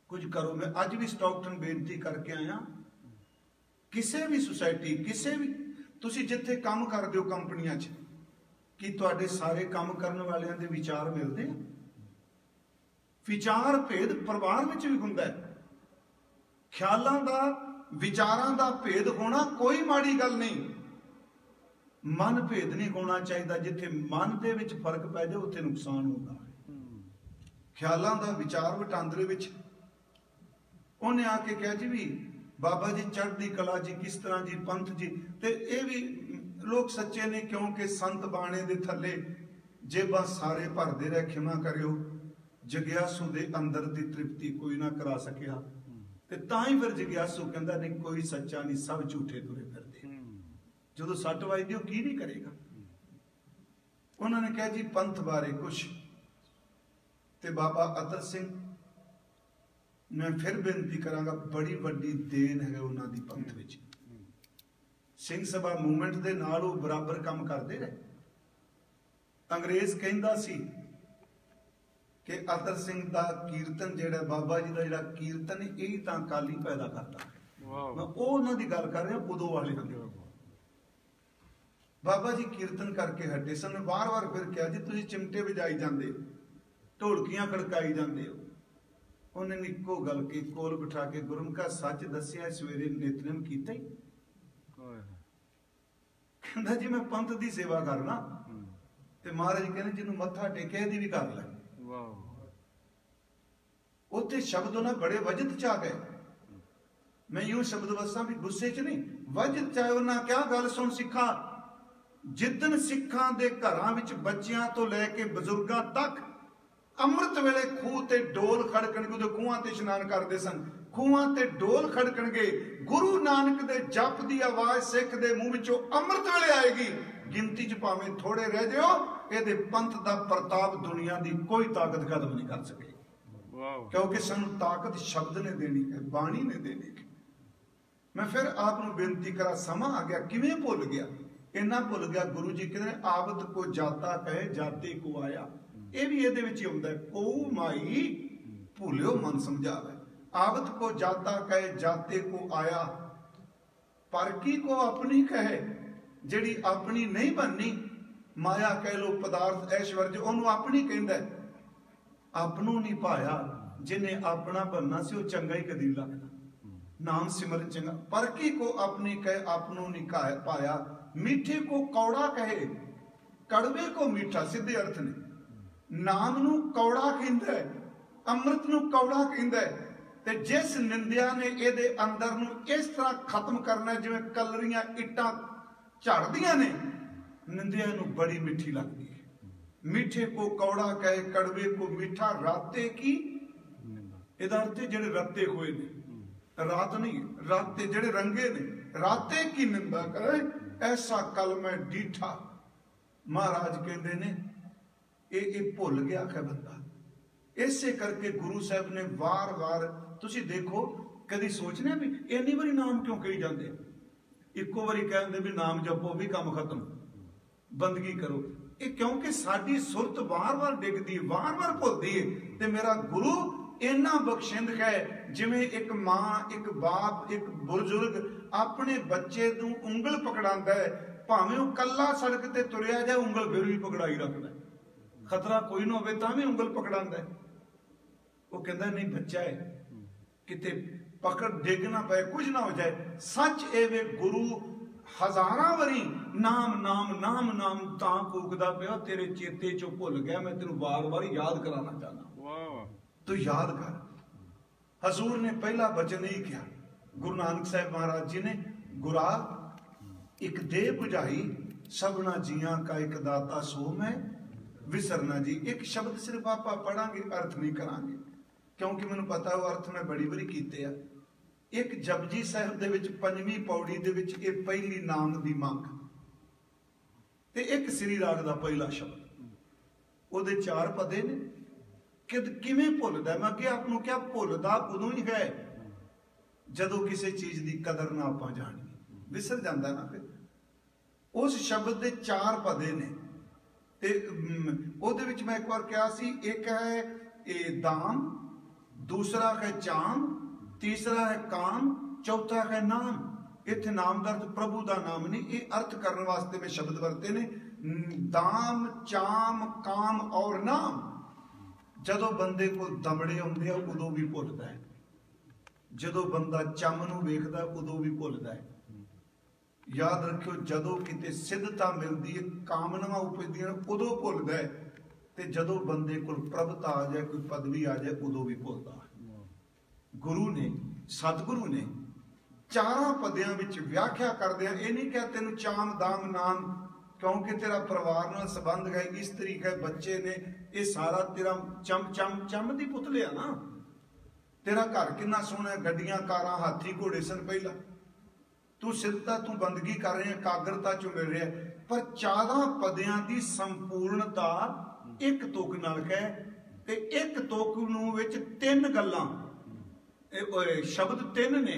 कुछ करो। मैं अज भी स्टॉकटन बेनती करके आया, किसी भी सोसाइटी, किसी भी तुसी जिथे काम करते हो कंपनियां च, कि तुहाडे सारे काम करने वालियां दे विचार मिलते हैं? विचार भेद परिवार में भी हुंदा है। ख्यालों का विचारों का भेद होना कोई माड़ी गल नहीं। मन भेद नहीं होना चाहिए। जिथे मन दे विच फर्क पै जाए उत्थे नुकसान होता है। ख्यालों का विचार वटांदरे विच उन्हें आके कहा जी भी बाबा जी चढ़दी कला जी, किस तरह जी पंथ जी, ते ये भी लोग सच्चे ने, क्योंकि संत बाणे दे थले जेबा सारे भरदे रहे, खिमा करियो, जगियासू दे अंदर दी तृप्ति कोई ना करा सकिया। ਤੇ ਤਾਂ ਹੀ ਫਿਰ ਜਗਿਆਸੂ ਕਹਿੰਦਾ ਨਹੀਂ ਕੋਈ ਸੱਚਾ ਨਹੀਂ, ਸਭ ਝੂਠੇ ਤੁਰੇ ਫਿਰਦੇ। ਜਦੋਂ ਸੱਟ ਵੱਜਦੀ ਉਹ ਕੀ ਨਹੀਂ ਕਰੇਗਾ। ਉਹਨਾਂ ਨੇ ਕਿਹਾ ਜੀ ਪੰਥ ਬਾਰੇ ਕੁਛ, ਤੇ ਬਾਬਾ ਅਤਰ ਸਿੰਘ ਮੈਂ ਫਿਰ ਬੇਨਤੀ ਕਰਾਂਗਾ, ਬੜੀ ਵੱਡੀ ਦੇਣ ਹੈ ਉਹਨਾਂ ਦੀ ਪੰਥ ਵਿੱਚ। ਸਿੰਘ ਸਭਾ ਮੂਵਮੈਂਟ ਦੇ ਨਾਲ ਉਹ ਬਰਾਬਰ ਕੰਮ ਕਰਦੇ ਰਹੇ। ਅੰਗਰੇਜ਼ ਕਹਿੰਦਾ ਸੀ ਕਿ ਅਤਰ ਸਿੰਘ ਦਾ ਕੀਰਤਨ ਜਿਹੜਾ ਬਾਬਾ ਜੀ ਦਾ ਜਿਹੜਾ ਕੀਰਤਨ ਇਹ ਤਾਂ ਅਕਾਲੀ ਪੈਦਾ ਕਰਦਾ। ਮੈਂ ਉਹ ਉਹਨਾਂ ਦੀ ਗੱਲ ਕਰ ਰਿਹਾ, ਉਦੋਂ ਵਾਲੇ ਹੁੰਦੇ। ਬਾਬਾ ਜੀ ਕੀਰਤਨ ਕਰਕੇ ਹਟੇ ਸਨ। ਵਾਰ-ਵਾਰ ਫਿਰ ਕਿਹਾ ਜੀ ਤੁਸੀਂ ਚਿਮਟੇ ਵਜਾਈ ਜਾਂਦੇ ਹੋ, ਢੋਲਕੀਆਂ ਖੜਕਾਈ ਜਾਂਦੇ ਹੋ। ਉਹਨੇ ਇੱਕੋ ਗੱਲ ਕੀ ਕੋਲ ਬਿਠਾ ਕੇ ਗੁਰਮੁਖਾ ਸੱਚ ਦੱਸਿਆ, ਸਵੇਰੇ ਨਿਤਨੇਮ ਕੀਤਾ ਹੀ। ਕਹਿੰਦਾ ਜੀ ਮੈਂ ਪੰਥ ਦੀ ਸੇਵਾ ਕਰਨਾ। ਤੇ ਮਹਾਰਾਜ ਕਹਿੰਦੇ ਜਿਹਨੂੰ ਮੱਥਾ ਟੇਕਿਆ ਇਹਦੀ ਵੀ ਕਰ ਲੈ। ਉੱਥੇ ਸ਼ਬਦ ਉਹਨਾਂ ਬੜੇ ਵਜਦ ਚ ਆ ਗਏ। ਮੈਂ ਯੂ ਸ਼ਬਦ ਵਸਾਂ ਵੀ ਗੁੱਸੇ ਚ ਨਹੀਂ, ਵਜਦ ਚ ਆਏ। ਉਹਨਾਂ ਕਿਹਾ ਗੱਲ ਸੁਣ ਸਿੱਖਾ, ਜਿੱਦਣ ਸਿੱਖਾਂ ਦੇ ਘਰਾਂ ਵਿੱਚ ਬੱਚਿਆਂ ਤੋਂ ਲੈ ਕੇ ਬਜ਼ੁਰਗਾਂ ਤੱਕ ਅੰਮ੍ਰਿਤ ਵੇਲੇ ਖੂਹ ਤੇ ਡੋਲ ਖੜਕਣਗੇ, ਉਹਦੇ ਖੂਹਾਂ ਤੇ ਇਸ਼ਨਾਨ ਕਰਦੇ ਸਨ, ਖੂਹਾਂ ਤੇ ਡੋਲ ਖੜਕਣਗੇ, ਗੁਰੂ ਨਾਨਕ ਦੇ ਜਪ ਦੀ ਆਵਾਜ਼ ਸਿੱਖ ਦੇ ਮੂੰਹ ਵਿੱਚੋਂ ਅੰਮ੍ਰਿਤ ਵੇਲੇ ਆਏਗੀ। ਗਿਣਤੀ ਚ ਭਾਵੇਂ ਥੋੜੇ ਰਹਿ ਜਾਓ, ਇਹਦੇ ਪੰਥ ਦਾ ਪ੍ਰਤਾਪ ਦੁਨੀਆ ਦੀ ਕੋਈ ਤਾਕਤ ਕਦਮ ਨਹੀਂ ਕਰ ਸਕੇ। ਕਿਉਂਕਿ ਸਾਨੂੰ ਤਾਕਤ ਸ਼ਬਦ ਨੇ ਦੇਣੀ ਹੈ, ਬਾਣੀ ਨੇ ਦੇਣੀ ਹੈ। ਮੈਂ ਫਿਰ ਆਪ ਨੂੰ ਬੇਨਤੀ ਕਰਾਂ, ਸਮਾਂ ਆ ਗਿਆ, ਕਿਵੇਂ ਭੁੱਲ ਗਿਆ? ਇੰਨਾ ਭੁੱਲ ਗਿਆ। ਗੁਰੂ ਜੀ ਕਹਿੰਦੇ ਆਵਤ ਕੋ ਜਾਤਾ ਕਹੇ ਜਾਤੇ ਕੋ ਆਇਆ। ਇਹ ਵੀ ਇਹਦੇ ਵਿੱਚ ਹੀ ਹੁੰਦਾ, ਕੋ ਮਾਈ ਭੁੱਲਿਓ ਮਨ ਸਮਝਾਵੇ। ਆਵਤ ਕੋ ਜਾਤਾ ਕਹੇ ਜਾਤੇ ਕੋ ਆਇਆ, ਪਰ ਕੀ ਕੋ ਆਪਣੀ ਕਹੇ। ਜਿਹੜੀ ਆਪਣੀ ਨਹੀਂ ਬਣਨੀ, ਮਾਇਆ ਕਹਿ ਲੋ, ਪਦਾਰਥ ਐਸ਼ਵਰਜ, ਉਹਨੂੰ ਆਪਣੀ ਕਹਿੰਦਾ। ਆਪਣੂ ਨਹੀਂ ਪਾਇਆ, ਜਿਹਨੇ ਆਪਣਾ ਬਣਨਾ ਸੀ ਉਹ ਚੰਗਾ ਹੀ ਕਦੀ ਲੱਗਦਾ। ਨਾਮ ਸਿਮਰਨ ਚੰਗਾ। ਪਰ ਕੀ ਕੋ ਆਪਣੀ ਕਹੇ, ਆਪਣੂ ਨਹੀਂ ਪਾਇਆ। ਮੀਠੇ ਕੋ ਕੌੜਾ ਕਹੇ, ਕੜਵੇ ਕੋ ਮੀਠਾ, ਸਿੱਧੇ ਅਰਥ ਨੇ। ਨਾਮ ਨੂੰ ਕੌੜਾ ਕਹਿੰਦਾ, ਅੰਮ੍ਰਿਤ ਨੂੰ ਕੌੜਾ ਕਹਿੰਦਾ। ਤੇ ਜਿਸ ਨਿੰਦਿਆ ਨੇ ਇਹਦੇ ਅੰਦਰ ਨੂੰ ਇਸ ਤਰ੍ਹਾਂ ਖਤਮ ਕਰਨਾ ਜਿਵੇਂ ਕਲਰੀਆਂ ਇੱਟਾਂ ਝੜਦੀਆਂ ਨੇ, ਨਿੰਦਿਆ ਨੂੰ ਬੜੀ ਮਿੱਠੀ ਲੱਗਦੀ ਹੈ। ਮੀਠੇ ਕੋ ਕੌੜਾ ਕਹੇ, ਕੜਵੇ ਕੋ ਮੀਠਾ, ਰਾਤੇ ਕੀ, ਇਹਦਾ ਅਰਥ ਜਿਹੜੇ ਰੱਤੇ ਹੋਏ ਨੇ, ਰਾਤ ਨਹੀਂ, ਰਾਤੇ ਜਿਹੜੇ ਰੰਗੇ ਨੇ। ਰਾਤੇ ਕੀ ਨਿੰਦਾ ਕਰੇ, ਐਸਾ ਕਲਮ ਹੈ ਡੀਠਾ। ਮਹਾਰਾਜ ਕਹਿੰਦੇ ਨੇ ਇਹ ਭੁੱਲ ਗਿਆ ਹੈ ਬੰਦਾ। ਇਸੇ ਕਰਕੇ ਗੁਰੂ ਸਾਹਿਬ ਨੇ ਵਾਰ-ਵਾਰ, ਤੁਸੀਂ ਦੇਖੋ, ਕਦੀ ਸੋਚਨੇ ਵੀ ਇੰਨੀ ਵਾਰੀ ਨਾਮ ਕਿਉਂ ਕਹੀ ਜਾਂਦੇ? ਇੱਕੋ ਵਾਰੀ ਕਹਿੰਦੇ ਵੀ ਨਾਮ ਜਪੋ ਵੀ ਕੰਮ ਖਤਮ, ਬੰਦਗੀ ਕਰੋ। ਇਹ ਕਿਉਂਕਿ ਸਾਡੀ ਸੁਰਤ ਵਾਰ-ਵਾਰ ਡਿੱਗਦੀ, ਵਾਰ-ਵਾਰ ਭੁੱਲਦੀ ਹੈ। ਤੇ ਮੇਰਾ ਗੁਰੂ ਇੰਨਾ ਬਖਸ਼ਿੰਦ ਹੈ, ਜਿਵੇਂ ਇੱਕ ਮਾਂ, ਇੱਕ ਬਾਪ, ਇੱਕ ਬਜ਼ੁਰਗ ਆਪਣੇ ਬੱਚੇ ਨੂੰ ਉਂਗਲ ਪਕੜਾਉਂਦਾ ਹੈ, ਭਾਵੇਂ ਉਹ ਕੱਲਾ ਸੜਕ ਤੇ ਤੁਰਿਆ ਜਾਏ, ਉਂਗਲ ਫਿਰ ਵੀ ਪਕੜਾਈ ਰੱਖਦਾ। ਖਤਰਾ ਕੋਈ ਨਾ ਹੋਵੇ ਤਾਂ ਵੀ ਉਂਗਲ ਪਕੜਾਉਂਦਾ ਹੈ। ਉਹ ਕਹਿੰਦਾ ਨਹੀਂ ਬੱਚਾ ਹੈ, ਕਿਤੇ ਪਕੜ ਡਿੱਗ ਨਾ ਪਏ, ਕੁਝ ਨਾ ਹੋ ਜਾਏ। ਸੱਚ ਐਵੇਂ ਗੁਰੂ ਹਜ਼ਾਰਾਂ ਵਾਰੀ ਨਾਮ ਨਾਮ ਨਾਮ ਨਾਮ ਤਾਂ ਕੂਕਦਾ ਪਿਆ, ਤੇਰੇ ਚੇਤੇ ਚੋਂ ਭੁੱਲ ਗਿਆ। ਮੈਂ ਤੈਨੂੰ ਵਾਰ-ਵਾਰ ਯਾਦ ਕਰਾਉਣਾ ਚਾਹੁੰਦਾ, ਤੂੰ ਯਾਦ ਕਰ। ਹਜ਼ੂਰ ਨੇ ਪਹਿਲਾ ਬਚਨ ਇਹ ਕਿਹਾ, ਗੁਰੂ ਨਾਨਕ ਸਾਹਿਬ ਮਹਾਰਾਜ ਜੀ ਨੇ, ਗੁਰਾ ਇੱਕ ਦੇਹ 부ਝਾਈ, ਸਭਨਾ ਜੀਆਂ ਕਾ ਇੱਕ ਦਾਤਾ ਸੋ ਮੈਂ ਵਿਸਰਨਾ ਜੀ। ਇੱਕ ਸ਼ਬਦ ਸਿਰਫ ਆਪਾਂ ਪੜਾਂਗੇ, ਅਰਥ ਨਹੀਂ ਕਰਾਂਗੇ, ਕਿਉਂਕਿ ਮੈਨੂੰ ਪਤਾ ਉਹ ਅਰਥ ਮੈਂ ਬੜੀ ਵਾਰੀ ਕੀਤੇ ਆ। ਇੱਕ ਜਪਜੀ ਸਾਹਿਬ ਦੇ ਵਿੱਚ 5ਵੀਂ ਪੌੜੀ ਦੇ ਵਿੱਚ ਇਹ ਪਹਿਲੀ ਨਾਮ ਦੀ ਮੰਗ, ਤੇ ਇੱਕ ਸ੍ਰੀ ਰਾਗ ਦਾ ਪਹਿਲਾ ਸ਼ਬਦ, ਉਹਦੇ 4 ਪਦੇ ਨੇ। ਕਿਵੇਂ ਭੁੱਲਦਾ? ਮੈਂ ਅੱਗੇ ਆਪ ਨੂੰ ਕਿਹਾ, ਭੁੱਲਦਾ ਉਦੋਂ ਹੀ ਹੈ ਜਦੋਂ ਕਿਸੇ ਚੀਜ਼ ਦੀ ਕਦਰ ਨਾ ਆਪਾਂ ਜਾਣੀਏ, ਵਿਸਰ ਜਾਂਦਾ ਨਾ। ਫਿਰ ਉਸ ਸ਼ਬਦ ਦੇ 4 ਪਦੇ ਨੇ, ਤੇ ਉਹਦੇ ਵਿੱਚ ਮੈਂ ਇੱਕ ਵਾਰ ਕਿਹਾ ਸੀ, ਇੱਕ ਹੈ ਇਹ ਦਾਮ, ਦੂਸਰਾ ਹੈ ਚਾਮ, ਤੀਸਰਾ ਹੈ ਕਾਮ, ਚੌਥਾ ਹੈ ਨਾਮ। ਇੱਥੇ ਨਾਮ ਦਾ ਅਰਥ ਪ੍ਰਭੂ ਦਾ ਨਾਮ ਨਹੀਂ, ਇਹ ਅਰਥ ਕਰਨ ਵਾਸਤੇ ਮੈਂ ਸ਼ਬਦ ਵਰਤੇ ਨੇ, ਦਾਮ, ਚਾਮ, ਕਾਮ ਔਰ ਨਾਮ। ਜਦੋਂ ਬੰਦੇ ਕੋਲ ਦਮੜੇ ਆਉਂਦੇ ਆ ਉਦੋਂ ਵੀ ਭੁੱਲਦਾ ਹੈ, ਜਦੋਂ ਬੰਦਾ ਚੰਮ ਨੂੰ ਵੇਖਦਾ ਉਦੋਂ ਵੀ ਭੁੱਲਦਾ ਹੈ। ਯਾਦ ਰੱਖਿਓ, ਜਦੋਂ ਕਿਤੇ ਸਿੱਧਤਾ ਮਿਲਦੀ ਹੈ, ਕਾਮਨਾਵਾਂ ਉਪਜਦੀਆਂ ਉਦੋਂ ਭੁੱਲਦਾ ਹੈ, ਤੇ ਜਦੋਂ ਬੰਦੇ ਕੋਲ ਪ੍ਰਭਤਾ ਆ ਜਾਏ, ਕੋਈ ਪਦਵੀ ਆ ਜਾਏ, ਉਦੋਂ ਵੀ ਭੁੱਲਦਾ। ਗੁਰੂ ਨੇ, ਸਤਿਗੁਰੂ ਨੇ 4 ਪਦਿਆਂ ਵਿੱਚ ਵਿਆਖਿਆ ਕਰਦਿਆਂ ਇਹ ਨਹੀਂ ਕਿਹਾ ਤੈਨੂੰ ਚਾਮ ਦਾਮ ਨਾਮ, ਕਿਉਂਕਿ ਤੇਰਾ ਪਰਿਵਾਰ ਨਾਲ ਸੰਬੰਧ ਹੈ, ਇਸਤਰੀ ਹੈ, ਬੱਚੇ ਨੇ, ਇਹ ਸਾਰਾ ਤੇਰਾ ਚਮ ਦੀ ਪੁਤਲੇ ਆ ਨਾ। तेरा घर कितना सोहना, गड्डियां कारां हाथी घोड़े सन पहला, तू सिद्धता तू बंदगी कर रहे, एकाग्रता चो मिल रहा है। पर 14 पदियां की संपूर्णता एक तुक नाल कह ते एक तुक नूं विच 3 गल्लां, शब्द 3 ने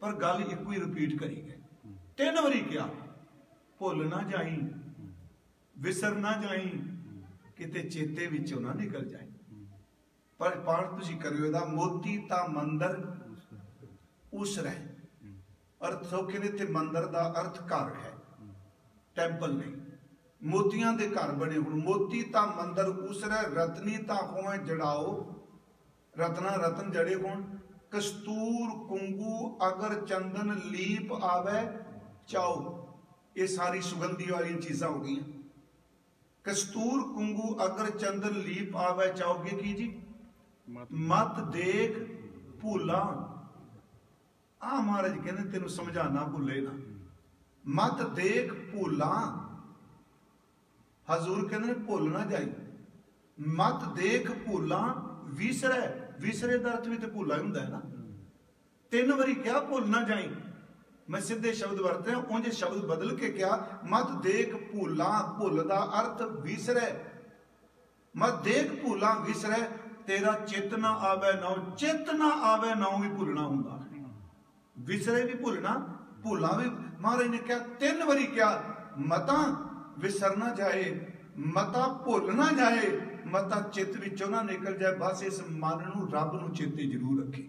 पर गल एक ही रिपीट करी गए। 3 वारी क्या, भुल ना जाई, विसर ना जाई, किते चेते विचों ना निकल जाए। पर पाठ तुसीं करियो इहदा, मोती ता मंदर उसरै, अर्थ सौखे ने, ते मंदिर का अर्थ घर है, टैंपल नहीं। मोतियां दे घर बने हुण, मोती ता मंदिर उसरै, रतनी ता होवे जड़ाओ, रत्ना रतन जड़े होण, कस्तूर कुंगू अगर चंदन लीप आवे चाओ, ये सारी सुगंधी वाली चीज़ां हो गई। कस्तूर कुंगू अगर चंदन लीप आवे चाओगे की जी, मत देख भूला। आ महाराज कहने तेन समझाना भूले ना, मत देख भूला। हजूर कहते भूल ना जाई, मत देख भूला, विसरै, विसरे का अर्थ भी तो भूला ही होंदा है ना। 3 वारी क्या भूल ना जाई, मैं सीधे शब्द वरते हैं, उंज शब्द बदल के क्या, मत देख भूला, भुल का अर्थ विसरै, मत देख भूला विसरै, तेरा चित ना आवे नाउ, चित ना आवे नाउ भी भूलना होंदा, विसरे भी भूलना, भूला भी। महाराज ने क्या 3 वारी क्या, मता विसर ना जाए, मता भुल ना जाए, मता चित विचों ना निकल जाए। बस इस मन नूं रब नूं चेते जरूर रखे।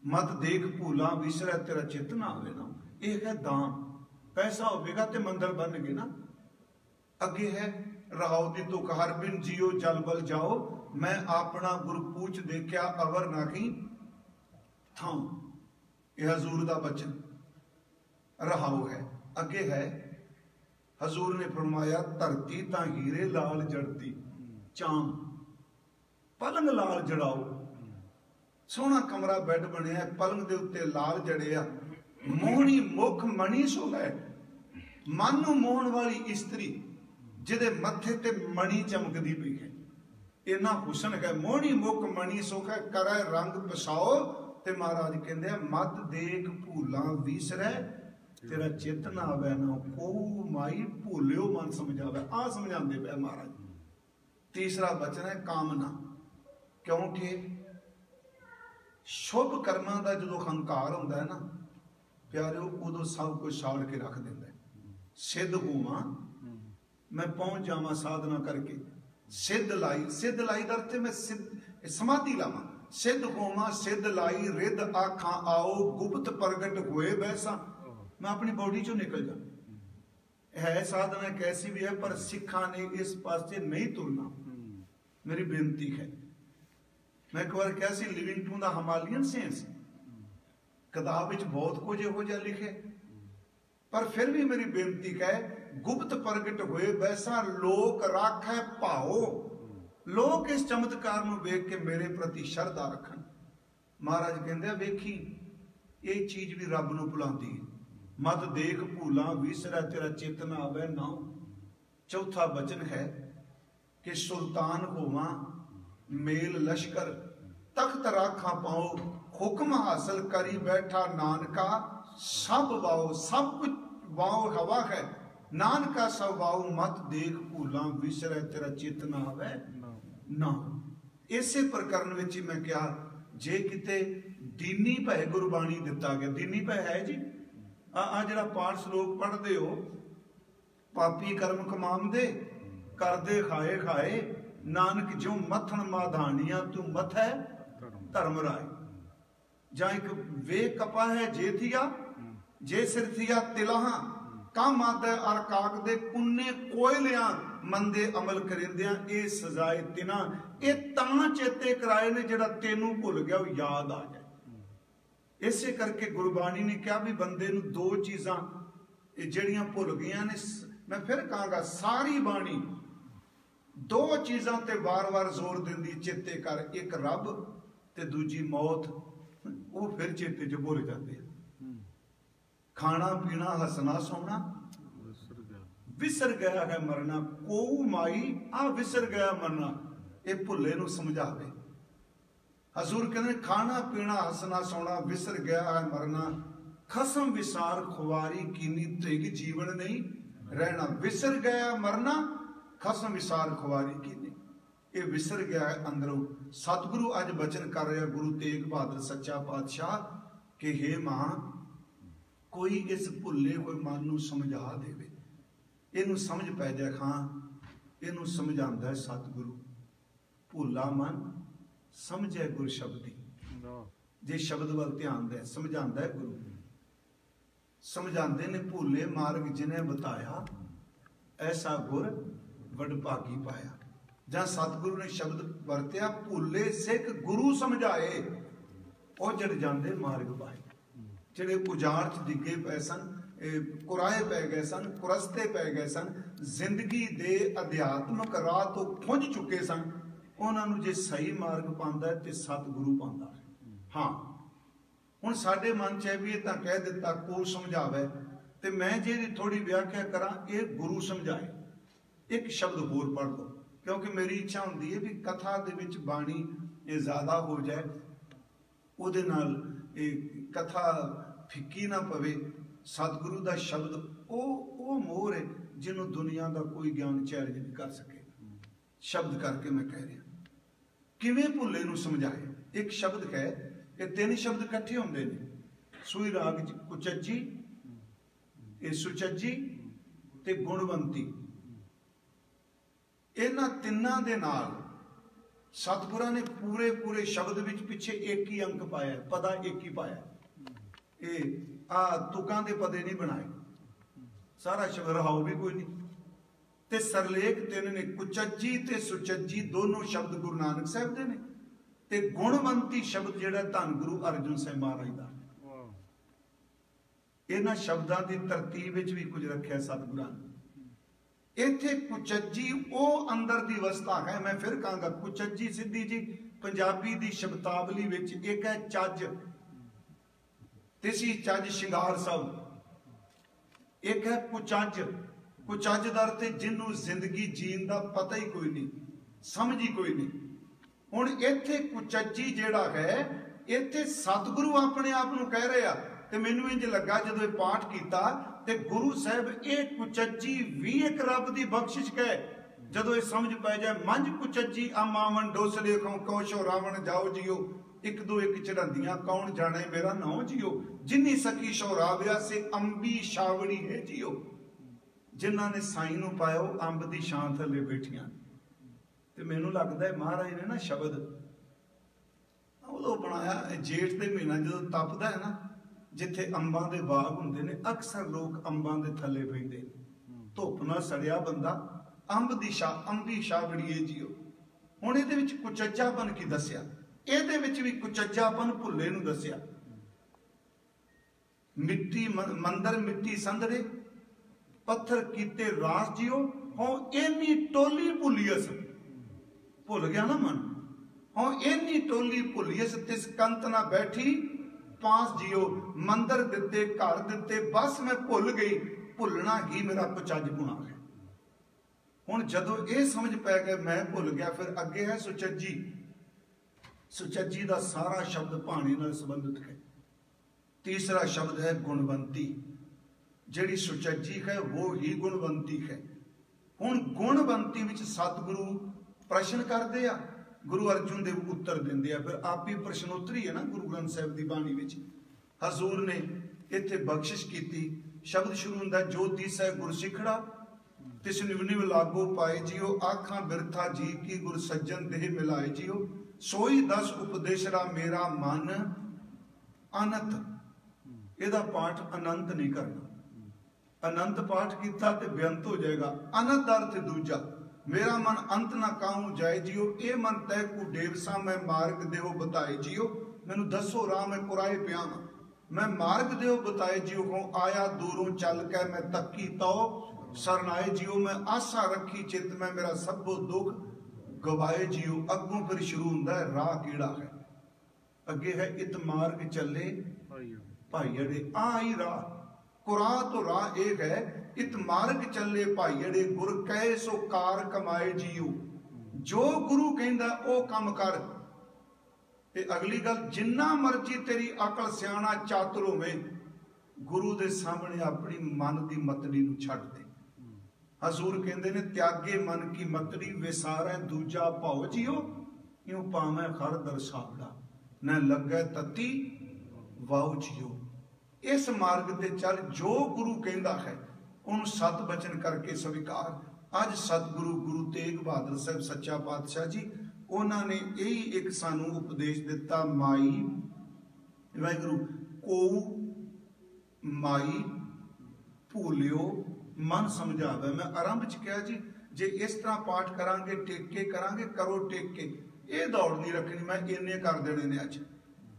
मत देख भूला विसरै, तेरा चित ना आवे ना, यह है दाम। पैसा होगा तो मंदिर बन गए ना। अगे है रहाओ दी तुक, हर बिन जियो जल बल जाओ, मैं अपना गुरु पूछ देखा अवर नाखी थां। यह हजूर का बचन रहाओ है। अगे है हजूर ने फरमाया, धरती ता हीरे लाल जड़ती, चाम पलंग लाल जड़ाओ। सोहना कमरा बैड बनया, पलंग दे उत्ते लाल जड़िया, मोहनी मुख मणि सो है, मन नूं मोहन वाली इस्त्री जिहदे मत्थे ते मणि चमकदी पई है, इन्ना हुसन है। मोहनी मुख मणि सुख है, करे रंग पसाओ। ते महाराज कहंदे मत देख भूला विसरै, तेरा चित ना आवे ना, को माई भूलियो मन समझावे। आ समझाते पे महाराज। तीसरा वचन है कामना, क्योंकि शुभ कर्मां दा जो हंकार होंदा है ना प्यारिओ, उदों सब कुछ साड़ के रख दिंदा है। सिद्ध होवां, मैं पहुंच जावां साधना करके, सिद्ध लाई, सिद्ध लाई का अर्थ मैं समाधि लावां, सिद्ध होवां सिद्ध लाई, रिद आखां आओ, गुप्त प्रगट होए वैसा, मैं अपनी बॉडी चो निकल जा। है साधना कैसी भी है, पर सिखा ने इस पासे नहीं तुरना। मेरी बेनती है, मैं एक बार कैसी living to the Himalayan sense किताब विच बहुत कुछ इहो जिहा लिखे, पर फिर भी मेरी बेनती है, गुप्त प्रगट होए वैसा लोक राखै भाओ। लोग इस चमत्कार नूं वेख के मेरे प्रति श्रद्धा रखन। महाराज कहंदे वेखी ये चीज भी रब नूं भुलांदी है। मत देख भूला विसरै, तेरा चित ना आवे ना। चौथा वचन है कि सुल्तान होवां मेल लश्कर, तख्त राखा पाओ, हुक्म हासिल करी बैठा नानका, सब वाओ, सब कुछ वाओ हवा है, नानका सब वाओ, मत देख भूला विसरै, तेरा चित ना आवे ना। इसे प्रकरण विच मैं क्या, जे किते दीनी भय गुरबाणी दिता गया, दीनी भय है जी। आ जिहड़ा पाठ श्लोक पढ़दे हो, पापी कर्म कमांदे, करदे खाए खाए, नानक जो मथन माधानिया तू मथ है धर्म राय। जा एक वे कपा है जे थिया, जे सिर थिया तिलाहा, काम आदे अर काग दे पुन्ने कोयलिया, मंदे अमल करिंदिया ए सजाए तिना। ए तां चेते कराए ने जेड़ा तेनू भुल गया वो याद आ जाए। इसे करके गुरबाणी ने क्या भी बंदे नू दो चीज़ां जड़ियां भुल गई ने। मैं फिर कहांगा सारी बाणी दो चीज़ां ते वार वार जोर दिंदी, चेते कर, एक रब ते दूजी मौत। वो फिर चेते च भुल जाते हैं। खाना पीना हसना सोना विसर गया है मरना, को माई आ विसर गया मरना। ये भुले नू समझावे। हजूर कहते खाना पीना हसना सौना विसर गया है मरना, खसम विसार खुवारी कीनी तेग जीवन नहीं रहना। विसर गया मरना, खसम विसार खुवारी कीनी, ये विसर गया है अंदरों। सतगुरु अज बचन कर रहा गुरु तेग बहादुर सच्चा पातशाह कि हे मां कोई इस भुले कोई मन नूं समझा देवे, इनू समझ पै जाए। खां इनू समझांदा है सतगुरु, भुला मन समझे गुर शब्दी, जे शब्द वाल ध्यान दे समझांदा है गुरु। समझाते ने भूले मार्ग जिन्हें बताया, ऐसा गुर वडभागी पाया। जहां सतगुरु ने शब्द वरत्या भूले सिख गुरु समझाए, और जड़ जाते मार्ग पाए। जेड़े उजाड़ च डिगे पे सन, कुराए पै गए सन, कुरस्ते पै गए सन, जिंदगी दे अध्यात्मक राह तो खुंझ चुके सन, उन्होंने जे सही मार्ग पांदा है ते सतगुरु पांदा है। हाँ हुण साडे मन च भी तां कह दिता कोल समझावे, ते मैं जे थोड़ी व्याख्या करा ये गुरु समझाए। एक शब्द होर पढ़ दो, क्योंकि मेरी इच्छा होंदी है भी कथा दे विच बाणी ये ज्यादा हो जाए, उहदे नाल कथा फिक्की ना पवे। सतगुरु दा शब्द ओ मोहर है जिन्हों दुनिया का कोई ज्ञान चैलेंज नहीं कर सके। शब्द करके मैं कह रहा किवें भुले नूं समझाए। एक शब्द है, ये तीन शब्द इकट्ठे होंदे ने, सूई राग कुचज्जी, ये सुचज्जी ते गुणवंती। इन्हां तिन्नां दे नाल सतगुरां ने पूरे पूरे शब्द विच पिछे एक ही अंक पाया, पदा एक ही पाया। ये तुकां दे पदे नहीं बनाए, सारा शब्द रहाओ भी कोई नहीं। ते सरलेख तीन ने, कुचज्जी ते सुचज्जी दोनों शब्द गुरु नानक साहब दे ने, ते गुणवंती शब्द जिहड़ा धन गुरु अर्जन साहब महाराज दा। इन्हां शब्दां दी तरतीब विच भी कुछ रखिया सतगुरां ने। इत्थे कुचज्जी ओ अंदर दी अवस्था है। मैं फिर कहांगा कुचज्जी सिद्धी जी पंजाबी दी शब्दावली विच एक है चज, तिसी चज शिंगार सब। एक है कुचज, कुचज दा अर्थ जिन्हों जिंदगी जीन दा पता ही कोई नहीं, समझ ही कोई नहीं। हुण इत्थे कुचज्जी जिहड़ा है, इत्थे सतगुरु अपने आप नूं कह रहे आ। ते मैनूं इंज लगा जदों ये पाठ कीता ते गुरु साहब ये कुचज्जी भी एक रब दी बख्शिश कहे। जदों ये समझ पै जाए, मंझ कुचज्जी आमावन डोसले कौशो रावण जाओ जियो, एक दो एक चढ़ंदियां कौन जाने मेरा नाम जियो, जिन्नी सखी शौराव्या से अंबी शावड़ी है जियो। जिन्हां ने साई नूं पाया अंब दी छां थल्ले बैठियां। ते मैनूं लगदा है महाराज ने ना शब्द उदों बनाया जेठ दे महीना जदों तपदा है ना, जिथे अंबां दे बाग हुंदे ने, अक्सर लोग अंबां दे थल्ले बैठदे ने। धुप नाल सड़िया बंदा अंब दी अंबी छावड़ीए जियो। हुण इहदे विच कुचज्जापन की दस्सिया, इहदे विच भी कुचज्जापन भुल्ले नूं दस्सिया। मिट्टी मंदर मिट्टी संधड़े, पत्थर कीते रास जियो, हों इन्नी टोली भुलियस। भुल गया ना मन, हों इन्नी टोली भुलियस, तिस कंत ना बैठी पास जियो। मंदिर दिते घर दिते, बस मैं भुल गई, भुलना ही मेरा कुचज गुणा है। हुण जदों ये समझ पै गए मैं भुल गया, फिर अगे है सुचज्जी। सुचज्जी का सारा शब्द भाणे नाल संबंधित है। तीसरा शब्द है गुणवंती। जिहड़ी सुचज्जी है वो ही गुणवंती है। हुण गुणवंती विच सतगुरु प्रश्न करते आ, गुरु अर्जुन देव उत्तर देंदे आ। फिर आप ही प्रश्नोत्तरी है ना गुरु ग्रंथ साहिब की बाणी विच। हजूर ने इत्थे बख्शिश कीती, शब्द शुरू हुंदा जो दिसै गुर सिखड़ा, तिस निव निव लागो पाए जियो, आखां बिरथा जी की गुर सज्जन देह मिलाए जियो, सोई दस उपदेशरा मेरा मन अनंत। इहदा पाठ अनंत नहीं करना, अनंत पाठ किया तो बेअंत हो जाएगा। अनंत अर्थ दूजा, मेरा मन अंत ना काहू जाए जियो, ए मन तय को डेवसा मैं मार्ग देहो बताए जियो। मैनू दसो राह मैं कुराए पिया मैं मार्ग देहो बताए जियो, हो आया दूरों चल के मैं तकी तो सरनाए जियो, मैं आशा रखी चित में मेरा सबो दुख गवाए जियो। अगों फिर शुरू होंदा है राह केड़ा है, अगे है इत मार्ग चले भाईअड़े, आ ही राह। कुरान तो राह एक है, इत मार्ग चले भाईअड़े, गुर कहे सो कार कमाए जियो। जो गुरु कहंदा ओ काम कर। ਤੇ ਅਗਲੀ ਗੱਲ, ਜਿੰਨਾ ਮਰਜੀ ਤੇਰੀ ਅਕਲ ਸਿਆਣਾ ਚਾਤੁਰ ਹੋਵੇ, ਗੁਰੂ ਦੇ ਸਾਹਮਣੇ ਆਪਣੀ ਮਨ ਦੀ ਮਤੜੀ ਨੂੰ ਛੱਡ ਦੇ। ਹਜ਼ੂਰ ਕਹਿੰਦੇ ਨੇ, ਤਿਆਗੇ ਮਨ ਕੀ ਮਤੜੀ ਵਿਸਾਰੈ ਦੂਜਾ ਭਾਉ ਜਿਉ, ਇਉ ਪਾਵੇਂ ਖੜ ਦਰਸਾਵੜਾ ਨਾ ਲੱਗੈ ਤਤੀ ਵਾਉ ਜਿਉ। ਇਸ ਮਾਰਗ ਤੇ ਚੱਲ, ਜੋ ਗੁਰੂ ਕਹਿੰਦਾ ਹੈ ਉਹਨੂੰ ਸਤ ਬਚਨ ਕਰਕੇ ਸਵੀਕਾਰ। ਅੱਜ ਸਤਿਗੁਰੂ ਗੁਰੂ ਤੇਗ ਬਹਾਦਰ ਸਾਹਿਬ ਸੱਚਾ ਪਾਤਸ਼ਾਹ ਜੀ, ਉਹਨਾਂ ਨੇ ਇਹੀ ਇੱਕ ਸਾਨੂੰ ਉਪਦੇਸ਼ ਦਿੱਤਾ, ਮਾਈ ਵਾਹਿਗੁਰੂ ਕੋਊ ਮਾਈ ਭੂਲਿਓ ਮਨ ਸਮਝਾਵੇ। ਮੈਂ ਆਰੰਭ ਚ ਕਿਹਾ ਜੀ, ਜੇ ਇਸ ਤਰ੍ਹਾਂ ਪਾਠ ਕਰਾਂਗੇ, ਟੇਕ ਕੇ ਕਰਾਂਗੇ, ਕਰੋ ਟੇਕ ਕੇ, ਇਹ ਦੌੜ ਨਹੀਂ ਰੱਖਣੀ ਮੈਂ ਇੰਨੇ ਕਰ ਦੇਣੇ ਨੇ, ਅੱਜ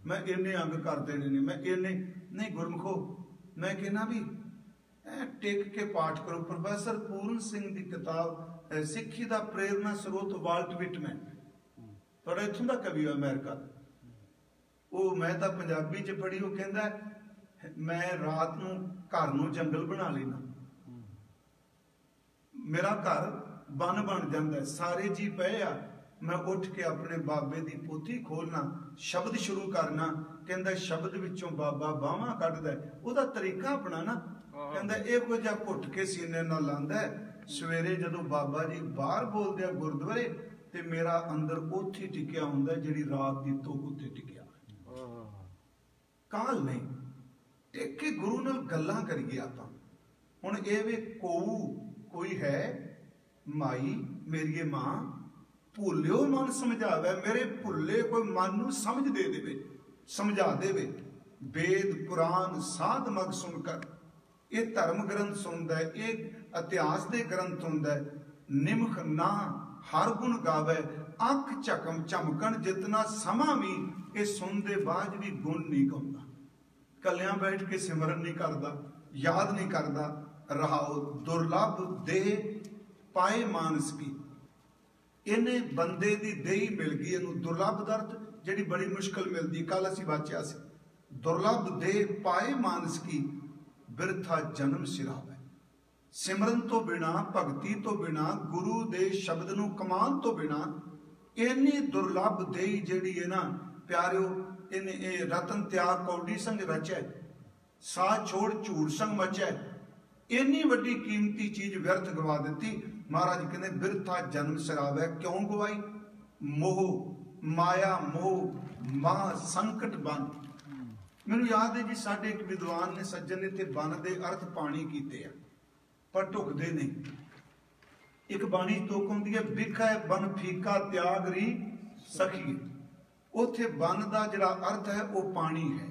ਮੈਂ ਇੰਨੇ ਅੰਗ ਕਰ ਦੇਣੇ ਨੇ, ਮੈਂ ਇੰਨੇ ਨਹੀਂ। ਗੁਰਮੁਖੋ, ਮੈਂ ਕਹਿੰਦਾ ਵੀ ਟੇਕ ਕੇ ਪਾਠ ਕਰੋ। ਪ੍ਰੋਫੈਸਰ ਪੂਰਨ ਸਿੰਘ ਦੀ ਕਿਤਾਬ ਸਿੱਖੀ ਦਾ ਪ੍ਰੇਰਨਾ ਸਰੋਤ ਵਾਲਟ ਵਿਟਮੈਨ, ਤੁਹਾਡਾ ਇੱਥੋਂ ਦਾ ਕਵੀ ਹੈ ਅਮਰੀਕਾ ਦਾ, ਉਹ ਮੈਂ ਤਾਂ ਪੰਜਾਬੀ ਚ ਪੜ੍ਹੀ। ਉਹ ਕਹਿੰਦਾ, ਮੈਂ ਰਾਤ ਨੂੰ ਘਰ ਨੂੰ ਜੰਗਲ ਬਣਾ ਲੈਣਾ, ਮੇਰਾ ਘਰ ਬਨ ਬਣ ਜਾਂਦਾ, ਸਾਰੇ ਜੀ ਪਏ ਆ, ਮੈਂ ਉੱਠ ਕੇ ਆਪਣੇ ਬਾਬੇ ਦੀ ਪੋਥੀ ਖੋਲਣਾ, ਸ਼ਬਦ ਸ਼ੁਰੂ ਕਰਨਾ। ਕਹਿੰਦਾ ਸ਼ਬਦ ਵਿੱਚੋਂ ਬਾਬਾ ਬਾਹਾਂ ਕੱਢਦਾ, ਉਹਦਾ ਤਰੀਕਾ ਅਪਣਾਣਾ। ਕਹਿੰਦਾ ਇਹੋ ਜਿਹਾ ਘੁੱਟ ਕੇ ਸੀਨੇ ਨਾਲ ਲਾਂਦਾ, ਸਵੇਰੇ ਜਦੋਂ ਬਾਬਾ ਜੀ ਬਾਹਰ ਬੋਲਦੇ ਆ ਗੁਰਦੁਆਰੇ, ਤੇ ਮੇਰਾ ਅੰਦਰ ਉੱਥੇ ਟਿਕਿਆ ਹੁੰਦਾ ਜਿਹੜੀ ਰਾਤ ਦੀ ਧੁੱਪ ਉੱਤੇ ਟਿਕਿਆ। ਕਾਲ ਨਹੀਂ, ਟਿਕ ਕੇ ਗੁਰੂ ਨਾਲ ਗੱਲਾਂ ਕਰੀਏ ਆਪਾਂ। ਹੁਣ ਇਹ ਵੀ ਕੋਈ ਹੈ ਮਾਈ ਮੇਰੀਏ ਮਾਂ, ਭੁੱਲਿਓ ਮਨ ਸਮਝਾਵੇ, ਮੇਰੇ ਭੁੱਲੇ ਕੋਈ ਮਨ ਨੂੰ ਸਮਝ ਦੇ ਦੇਵੇ, ਸਮਝਾ ਦੇਵੇ। ਵੇਦ ਪੁਰਾਨ ਸਾਧ ਮਗ ਸੁਣ ਕਰ, ਇਹ ਧਰਮ ਗ੍ਰੰਥ ਸੁਣਦਾ ਹੈ, ਇਹ ਇਤਿਹਾਸ ਦੇ ਗ੍ਰੰਥ ਹੁੰਦਾ ਹੈ। ਨਿਮਖ ਨਾ ਹਰ ਗੁਣ ਗਾਵੇ, ਅੱਖ ਝਕਮ ਚਮਕਣ ਜਿਤਨਾ ਸਮਾਂ ਵੀ, ਇਹ ਸੁਣਦੇ ਬਾਅਦ ਵੀ ਗੁਣ ਨਹੀਂ ਗਾਉਂਦਾ। ਕੱਲਿਆਂ ਬੈਠ ਕੇ ਸਿਮਰਨ ਨਹੀਂ ਕਰਦਾ, ਯਾਦ ਨਹੀਂ ਕਰਦਾ। ਰਹਾਉ ਦੁਰਲਭ ਦੇਹ ਪਾਏ ਮਾਨਸ ਕੀ, ਇਹਨੇ ਬੰਦੇ ਦੀ ਦੇਹੀ ਮਿਲ ਗਈ ਇਹਨੂੰ। ਦੁਰਲਭ ਦਰਦ ਜਿਹੜੀ ਬੜੀ ਮੁਸ਼ਕਲ ਮਿਲਦੀ, ਕੱਲ ਅਸੀਂ ਵਾਚਿਆ ਸੀ, ਦੁਰਲਭ ਦੇਹ ਪਾਏ ਮਾਨਸ ਕੀ, ਬਿਰਥਾ ਜਨਮ ਸਿਰਾਵੇ। ਸਿਮਰਨ ਤੋਂ ਬਿਨਾ, ਭਗਤੀ ਤੋਂ ਬਿਨਾ, ਗੁਰੂ ਦੇ ਸ਼ਬਦ ਨੂੰ ਕਮਾਨ ਤੋਂ ਬਿਨਾ, ਇੰਨੀ ਦੁਰਲਭ ਦੇਹੀ ਜਿਹੜੀ ਹੈ ਨਾ ਪਿਆਰਿਓ, ਇਹਨੇ ਇਹ ਰਤਨ ਤਿਆਗ ਕੌਡੀ ਸੰਗ ਰਚੈ, ਸਾਹ ਛੋੜ ਝੂਠ ਸੰਗ ਮਚੈ, ਇੰਨੀ ਵੱਡੀ ਕੀਮਤੀ ਚੀਜ਼ ਵਿਅਰਥ ਗਵਾ ਦਿੱਤੀ। ਮਹਾਰਾਜ ਕਹਿੰਦੇ ਬਿਰਥਾ ਜਨਮ ਸਿਰਾਵੇ। ਕਿਉਂ ਗਵਾਈ? ਮੋਹ ਮਾਇਆ ਮੋਹ ਮਾਂ ਸੰਕਟ ਬਨ। ਮੈਨੂੰ ਯਾਦ ਹੈ ਜੀ, ਸਾਡੇ ਇੱਕ ਵਿਦਵਾਨ ਨੇ, ਸੱਜਣ ਨੇ, ਤੇ ਬਨ ਦੇ ਅਰਥ ਪਾਣੀ ਕੀਤੇ ਆ, ਪਰ ਢੁਕਦੇ ਨਹੀਂ। ਇੱਕ ਬਾਣੀ ਤੁਕ ਹੁੰਦੀ ਹੈ, ਬਿਖੈ ਬਨ ਫੀਕਾ ਤਿਆਗ ਰੀ ਸਖੀ। ਉੱਥੇ ਬਨ ਦਾ ਜਿਹੜਾ ਅਰਥ ਹੈ ਉਹ ਪਾਣੀ ਹੈ,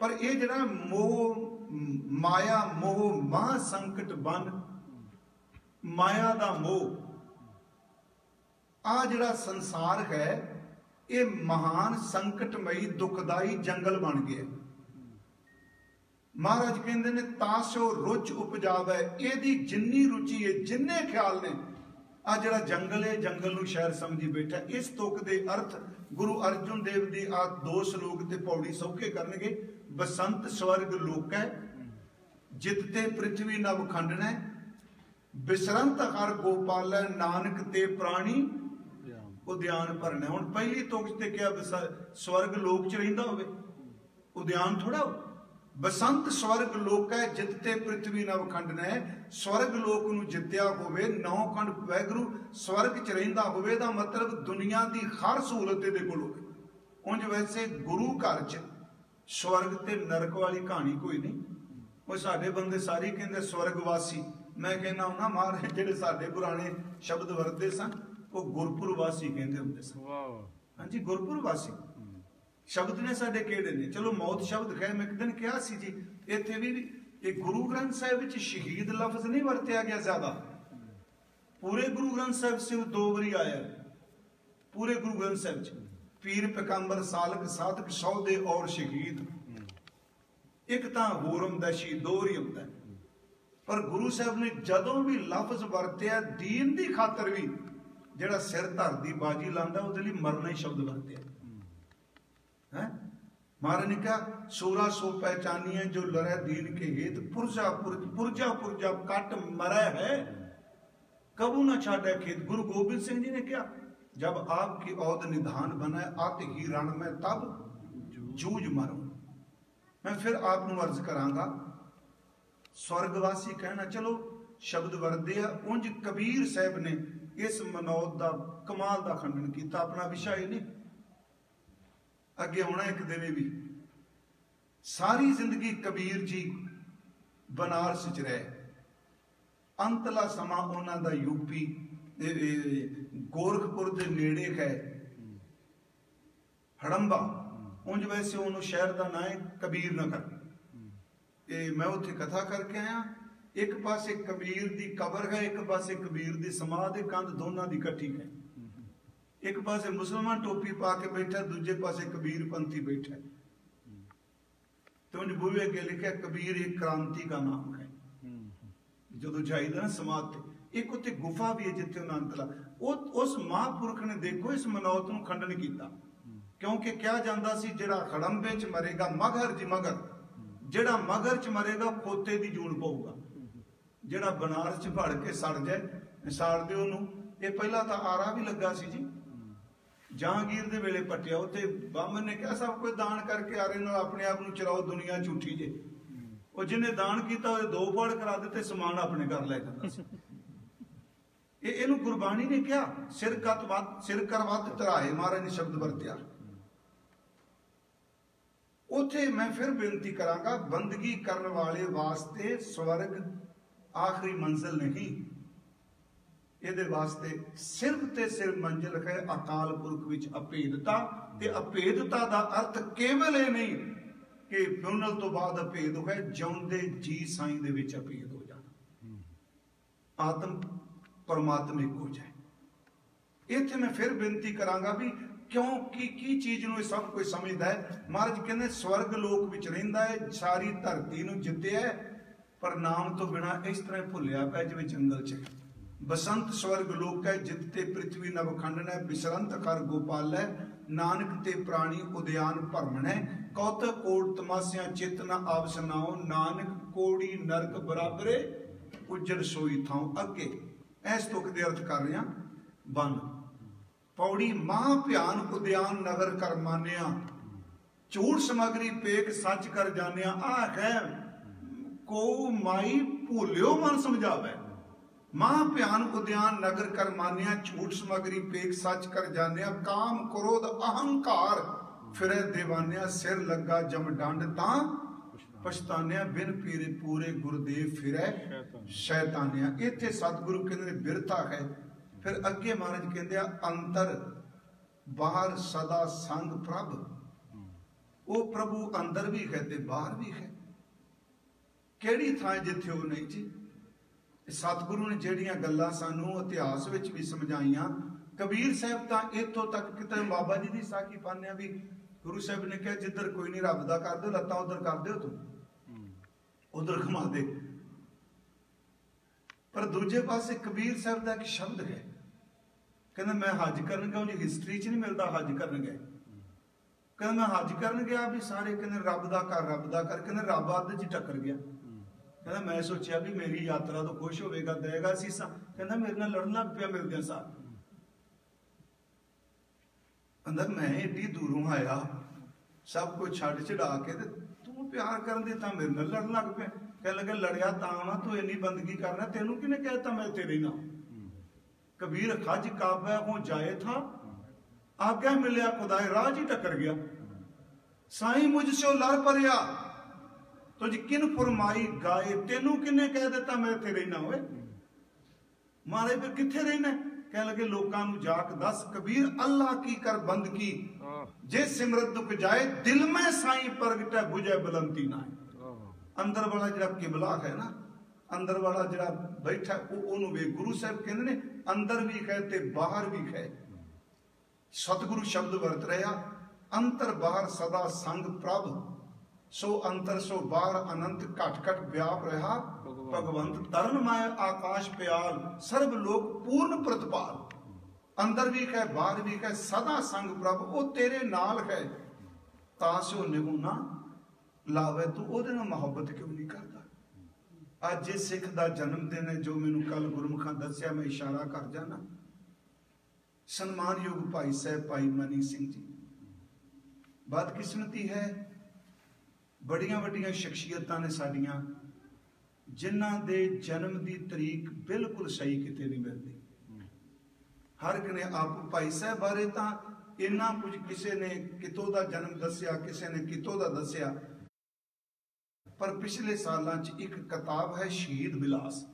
ਪਰ ਇਹ ਜਿਹੜਾ ਮੋਹ ਮਾਇਆ ਮੋਹ ਮਾਂ ਸੰਕਟ ਬਨ, ਮਾਇਆ ਦਾ ਮੋਹ, ਆ ਜਿਹੜਾ ਸੰਸਾਰ ਹੈ ਇਹ ਮਹਾਨ ਸੰਕਟਮਈ ਦੁਖਦਾਈ ਜੰਗਲ ਬਣ ਗਿਆ। ਮਹਾਰਾਜ ਕਹਿੰਦੇ ਨੇ ਤਾਸੋ ਰੁਚ ਉਪਜਾਵੇ, ਇਹਦੀ ਜਿੰਨੀ ਰੁਚੀ ਹੈ, ਜਿੰਨੇ ਖਿਆਲ ਨੇ, ਆ ਜਿਹੜਾ ਜੰਗਲ ਹੈ, ਜੰਗਲ ਨੂੰ ਸ਼ਹਿਰ ਸਮਝੀ ਬੈਠਾ। ਇਸ ਤੁਕ ਦੇ ਅਰਥ ਗੁਰੂ ਅਰਜੁਨ ਦੇਵ ਦੀ ਆ 2 ਸ਼ਲੋਕ ਤੇ ਪੌੜੀ ਸੌਖੇ ਕਰਨਗੇ। ਬਸੰਤ ਸਵਰਗ ਲੋਕੈ, ਜਿਤ ਤੇ ਪ੍ਰਿਥਵੀ ਨਵ ਖੰਡਨੈ, ਬਿਸਰੰਤ ਹਰ ਗੋਪਾਲੈ, ਨਾਨਕ ਤੇ ਪ੍ਰਾਣੀ ਉਦਿਆਨ ਭਰਨਾ। ਹੁਣ ਪਹਿਲੀ ਤੁਕ ਤੇ ਕਿਹਾ ਸਵਰਗ ਲੋਕ ਚ ਰਹਿੰਦਾ ਹੋਵੇ, ਉਦਿਆਨ ਥੋੜਾ। ਬਸੰਤ ਸਵਰਗ ਲੋਕ ਹੈ, ਜਿਤ ਤੇ ਪ੍ਰਿਥਵੀ ਨਵ ਖੰਡਨੈ, ਸਵਰਗ ਲੋਕ ਨੂੰ ਜਿੱਤਿਆ ਹੋਵੇ, 9 ਖੰਡ ਵਾਹਿਗੁਰੂ ਸਵਰਗ ਚ ਰਹਿੰਦਾ ਹੋਵੇ, ਦਾ ਮਤਲਬ ਦੁਨੀਆ ਦੀ ਹਰ ਸਹੂਲਤ ਇਹਦੇ ਕੋਲ ਹੋਵੇ। ਉਂਝ ਵੈਸੇ ਗੁਰੂ ਘਰ ਚ ਸਵਰਗ ਤੇ ਨਰਕ ਵਾਲੀ ਕਹਾਣੀ ਕੋਈ ਨਹੀਂ। ਉਹ ਸਾਡੇ ਬੰਦੇ ਸਾਰੇ ਕਹਿੰਦੇ ਸਵਰਗਵਾਸੀ, ਮੈਂ ਕਹਿੰਦਾ ਉਹਨਾਂ ਮਹਾਰਾਜ ਜਿਹੜੇ ਸਾਡੇ ਪੁਰਾਣੇ ਸ਼ਬਦ ਵਰਤਦੇ ਸਨ ਉਹ ਗੁਰਪੁਰਵਾਸੀ ਕਹਿੰਦੇ ਹੁੰਦੇ ਸਨ। ਹਾਂਜੀ, ਗੁਰਪੁਰਵਾਸੀ ਸ਼ਬਦ ਨੇ ਸਾਡੇ ਕਿਹੜੇ ਨੇ। ਚਲੋ ਮੌਤ ਸ਼ਬਦ ਖੈਰ ਮੈਂ ਇੱਕ ਦਿਨ ਕਿਹਾ ਸੀ ਜੀ, ਇੱਥੇ ਵੀ ਇਹ ਗੁਰੂ ਗ੍ਰੰਥ ਸਾਹਿਬ ਵਿੱਚ ਸ਼ਹੀਦ ਲਫ਼ਜ਼ ਨਹੀਂ ਵਰਤਿਆ ਗਿਆ ਜ਼ਿਆਦਾ। ਪੂਰੇ ਗੁਰੂ ਗ੍ਰੰਥ ਸਾਹਿਬ ਸਿਰਫ 2 ਵਾਰੀ ਆਇਆ, ਪੂਰੇ ਗੁਰੂ ਗ੍ਰੰਥ ਸਾਹਿਬ ਚ। ਪੀਰ ਪੈਗੰਬਰ ਸਾਲਕ ਸਾਧਕ ਸੌਦੇ ਔਰ ਸ਼ਹੀਦ, ਇੱਕ ਤਾਂ ਹੋਰ ਹੁੰਦਾ, ਸ਼ਹੀਦ 2 ਵਾਰੀ ਹੁੰਦਾ। ਪਰ ਗੁਰੂ ਸਾਹਿਬ ਨੇ ਜਦੋਂ ਵੀ ਲਫ਼ਜ਼ ਵਰਤਿਆ ਦੀਨ ਦੀ ਖਾਤਰ ਵੀ, ਜਿਹੜਾ ਸਿਰ ਧਰਦੀ ਬਾਜੀ ਲਾਂਦਾ ਉਹਦੇ ਲਈ ਮਰਨਾ ਹੀ ਸ਼ਬਦ ਵਰਤਿਆ ਹੈ। ਮਹਾਰਾਜ ਨੇ ਕਿਹਾ ਸੋਰਾ ਸੋ ਪਹਿਚਾਨੀਏ ਜੋ ਲੜੈ ਦੀਨ ਕੇ ਹੇਤ, ਪੁਰਜਾ ਪੁਰਜਾ ਕੱਟ ਮਰੈ ਹੈ, ਕਬੂ ਨਾ ਛਾੜੈ ਖੇਤ। ਗੁਰੂ ਗੋਬਿੰਦ ਸਿੰਘ ਜੀ ਨੇ ਕਿਹਾ जब आपकी औद निधान बने आत ही रण में तब जूझ मरो। मैं फिर आप अर्ज करांगा, स्वर्गवासी कहना चलो शब्द वरदे है, उंज कबीर साहब ने इस मनौत का कमाल का खंडन किया। अपना विषय नहीं अगे आना एक दिन भी। सारी जिंदगी कबीर जी बनारस च रहे, अंतला समा उन्हों का यूपी गोरखपुर के नेड़े है हड़ंबा, उंज वैसे उन्होंने शहर का नाम है कबीर नगर। मैं उत्थे कथा करके आया, एक पासे कबीर की कबर है, एक पासे कबीर की समाधि, कंध दोनों की इकट्ठी है। एक पासे मुसलमान टोपी पा के बैठा, दूजे पासे कबीर पंथी बैठा। तो उन्हें बूहे अगे लिखा कबीर एक क्रांति का नाम है। जो जाइदा ना समाधि, एक उत्ते गुफा भी है जिथे उन्हें अंतला उस महापुरख ने देखो इस मनौत को खंडन किया। क्योंकि क्या जानता सी जिहड़ा खड़ंबे च मरेगा मगर जी मगर, जिहड़ा मगर च मरेगा खोते की जून पऊगा, जिहड़ा बनारस च भड़ के सड़ जाए साड़ दे उन्होंने। ये पहला तो आरा भी लगा सी जी, जहांगीर दे वेले पटिया, उत्ते बामन ने कहा सब कोई दान करके आरे नाल अपने आप नूं चलाओ, दुनिया झूठी जे। वो जिन्हें दान किया दो फाड़ करा दिते, समान अपने घर लै जांदा सी। इहनूं गुरबाणी ने क्या सिर कर वध तराए, महाराज ने शब्द वरत्या। उथे मैं फिर बेनती करांगा, बंदगी करने वाले वास्ते स्वर्ग आखिरी मंजिल नहीं, ਇਹਦੇ ਵਾਸਤੇ ਸਿਰਫ ਤੇ ਸਿਰਫ ਮੰਜ਼ਿਲ ਹੈ ਅਕਾਲ ਪੁਰਖ ਵਿੱਚ ਅਭੇਦਤਾ। ਤੇ ਅਭੇਦਤਾ ਦਾ ਅਰਥ ਕੇਵਲ ਇਹ ਨਹੀਂ ਕਿ ਫਿਊਨਲ ਤੋਂ ਬਾਅਦ ਅਭੇਦ ਹੋਇਆ, ਜਿਉਂਦੇ ਜੀ ਸਾਈਂ ਦੇ ਵਿੱਚ ਅਭੇਦ ਹੋ ਜਾਣਾ, ਆਤਮ ਪਰਮਾਤਮਾ ਇੱਕ ਹੋ ਜਾਏ। ਇੱਥੇ ਮੈਂ ਫਿਰ ਬੇਨਤੀ ਕਰਾਂਗਾ ਵੀ ਕਿਉਂਕਿ ਕੀ ਚੀਜ਼ ਨੂੰ ਇਹ ਸਭ ਕੋਈ ਸਮਝਦਾ ਹੈ। ਮਹਾਰਾਜ ਕਹਿੰਦੇ ਸਵਰਗ ਲੋਕ ਵਿੱਚ ਰਹਿੰਦਾ ਹੈ, ਸਾਰੀ ਧਰਤੀ ਨੂੰ ਜਿੱਤਿਆ, ਪਰ ਨਾਮ ਤੋਂ ਬਿਨਾ ਇਸ ਤਰ੍ਹਾਂ ਭੁੱਲਿਆ ਪਿਆ ਜਿਵੇਂ ਜੰਗਲ 'ਚ। बसंत स्वर्ग लोक है जिते पृथ्वी नवखंडन है, बिसरंत कर गोपाल है, नानक ते प्राणी उद्यान भरमण है, कौतक कोट तमासिया चित न आवसनाओ, नानक कोड़ी नरक बराबरे उजर सोई थाओ। अगे इस तुक दे अर्थ कर रहे हैं। बन पौड़ी महाभ्यान उद्यान नगर कर मानिया, झूठ समगरी पेक सच कर जानिया। आ है को माई भूलियो मन समझावे, महाभ्यान उद्यान नगर कर मानिया, झूठ समगरी पेक सच कर जानिया। काम क्रोध अहंकार फिरे दीवानिया, सिर लगा जम डंड ता पछतानिया, बिन पीरे पूरे गुरुदेव फिरे शैतानिया। इत्थे सतगुरु कहते बिरता है। फिर अगे महाराज कहते अंतर बाहर सदा संग प्रभ, वो प्रभु अंदर भी है ते बाहर भी है। केड़ी थां जिथे वो नहीं जी। सतगुरु ने ਜਿਹੜੀਆਂ ਗੱਲਾਂ ਸਾਨੂੰ ਇਤਿਹਾਸ ਵਿੱਚ ਵੀ ਸਮਝਾਈਆਂ। ਕਬੀਰ ਸਾਹਿਬ ਤਾਂ ਇੱਥੋਂ ਤੱਕ ਕਿਤੇ ਬਾਬਾ ਜੀ ਦੀ ਸਾਖੀ ਪਾਉਂਦੇ ਆ ਵੀ ਗੁਰੂ ਸਾਹਿਬ ਨੇ ਕਿਹਾ ਜਿੱਧਰ ਕੋਈ ਨਹੀਂ ਰੱਬ ਦਾ ਕਰਦੇ ਲੱਤਾਂ ਉਧਰ ਕਰ ਦਿਓ, ਤੂੰ ਉਧਰ ਘੁਮਾ ਦੇ। ਪਰ ਦੂਜੇ ਪਾਸੇ ਕਬੀਰ ਸਾਹਿਬ ਦਾ ਇੱਕ ਸ਼ਬਦ ਹੈ, ਕਹਿੰਦਾ ਮੈਂ ਹੱਜ ਕਰਨ ਗਿਆ, ਉਹਦੀ ਹਿਸਟਰੀ 'ਚ ਨਹੀਂ ਮਿਲਦਾ ਹੱਜ ਕਰਨ ਗਏ। ਕਹਿੰਦਾ ਮੈਂ ਹੱਜ ਕਰਨ ਗਿਆ ਵੀ ਸਾਰੇ ਕਹਿੰਦੇ ਰੱਬ ਦਾ ਕਰ, ਰੱਬ ਦਾ ਕਰ, ਕਹਿੰਦੇ ਰੱਬ ਅੱਧ 'ਚ ਟੱਕਰ ਗਿਆ। कहना मैं सोचा भी मेरी यात्रा तो खुश होगा, देगा सीसा। कहना मेरे नाल लड़न लग पिया मिलदे सार। अंदर मैं एडी दूरों आया, सब कुछ छड़ छड़ा के तू प्यार कर दे तां मेरे नाल लड़न लग पिया। कह लगे लड़िया तां वा तू इन्नी बंदगी करना, तेनू किने कहता मैं तेरे नाल। कबीर खज काबा हो जाए था, आज्ञा मिलिया खुदाए राह ही टक्कर गया। साईं मुझसे लड़ परिया, तो जी किन फरमाई गाए, तेनू किने कह दिता मैं इत्थे रहना होए। मारे फिर किथे रहना? कह लगे लोकां नू जाक दस, कबीर अल्लाह की कर बंद की, जे सिमरत दुख जाए, दिल में साईं प्रगटे बुझे बुलंदी ना। अंदर वाला जिहड़ा किबला है ना, अंदर वाला जिहड़ा बैठा ओनू वे। गुरु साहब कहंदे ने अंदर भी है ते बाहर भी है। सतगुरु शब्द वरत रहा, अंतर बाहर सदा संग प्रभ, सो अंतर सो बाहर अनंत घट घट व्याप रहा। भगवंत तरन माय आकाश प्याल, सर्व लोक पूर्ण प्रतिपाल। अंदर भी है बाहर भी है, सदा संग प्रभ, वो तेरे नाल है। तासो निगुना लावे, तू ओदे नाल मोहब्बत क्यों नहीं करता? अज जे सिख दा जन्मदिन है, जो मैनू कल गुरमुखां दस्या, मैं इशारा कर जाना। ਸਨਮਾਨਯੋਗ ਭਾਈ ਸਾਹਿਬ ਭਾਈ ਮਨੀ ਸਿੰਘ ਜੀ। ਬਦਕਿਸਮਤੀ ਹੈ, ਬੜੀਆਂ ਵੱਡੀਆਂ ਸ਼ਖਸੀਅਤਾਂ ਨੇ ਸਾਡੀਆਂ ਜਿਨ੍ਹਾਂ ਦੇ ਜਨਮ ਦੀ ਤਰੀਕ ਬਿਲਕੁਲ ਸਹੀ ਕਿਤੇ ਨਹੀਂ ਮਿਲਦੀ। ਹਰ ਇੱਕ ਨੇ ਆਪ ਭਾਈ ਸਾਹਿਬ ਬਾਰੇ ਤਾਂ ਇੰਨਾ ਕੁਝ, ਕਿਸੇ ਨੇ ਕਿਤੋਂ ਦਾ ਜਨਮ ਦੱਸਿਆ, ਕਿਸੇ ਨੇ ਕਿਤੋਂ ਦਾ ਦੱਸਿਆ, ਪਰ ਪਿਛਲੇ ਸਾਲਾਂ 'ਚ ਇੱਕ ਕਿਤਾਬ ਹੈ ਸ਼ਹੀਦ ਬਿਲਾਸ,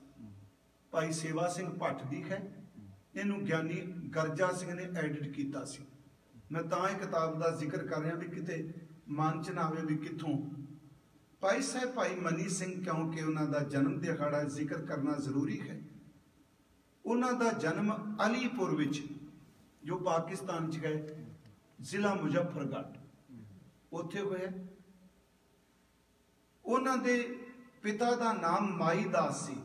ਭਾਈ ਸੇਵਾ ਸਿੰਘ ਭੱਟ ਦੀ ਹੈ। ਇਹਨੂੰ ਗਿਆਨੀ ਗਰਜਾ ਸਿੰਘ ਨੇ ਐਡਿਟ ਕੀਤਾ ਸੀ। ਮੈਂ ਤਾਂ ਇਹ ਕਿਤਾਬ ਦਾ ਜ਼ਿਕਰ ਕਰ ਰਿਹਾ ਵੀ ਕਿਤੇ ਮਨ 'ਚ ਨਾ ਆਵੇ ਵੀ ਕਿੱਥੋਂ ਭਾਈ ਸਾਹਿਬ ਭਾਈ ਮਨੀ ਸਿੰਘ, ਕਿਉਂਕਿ ਉਹਨਾਂ ਦਾ ਜਨਮ ਦਿਹਾੜਾ ਜ਼ਿਕਰ ਕਰਨਾ ਜ਼ਰੂਰੀ ਹੈ। ਉਹਨਾਂ ਦਾ ਜਨਮ ਅਲੀਪੁਰ ਵਿੱਚ, ਜੋ ਪਾਕਿਸਤਾਨ 'ਚ ਹੈ, ਜ਼ਿਲ੍ਹਾ ਮੁਜ਼ੱਫਰਗੜ੍ਹ, ਉੱਥੇ ਹੋਇਆ। ਉਹਨਾਂ ਦੇ ਪਿਤਾ ਦਾ ਨਾਮ ਮਾਈ ਦਾਸ ਸੀ।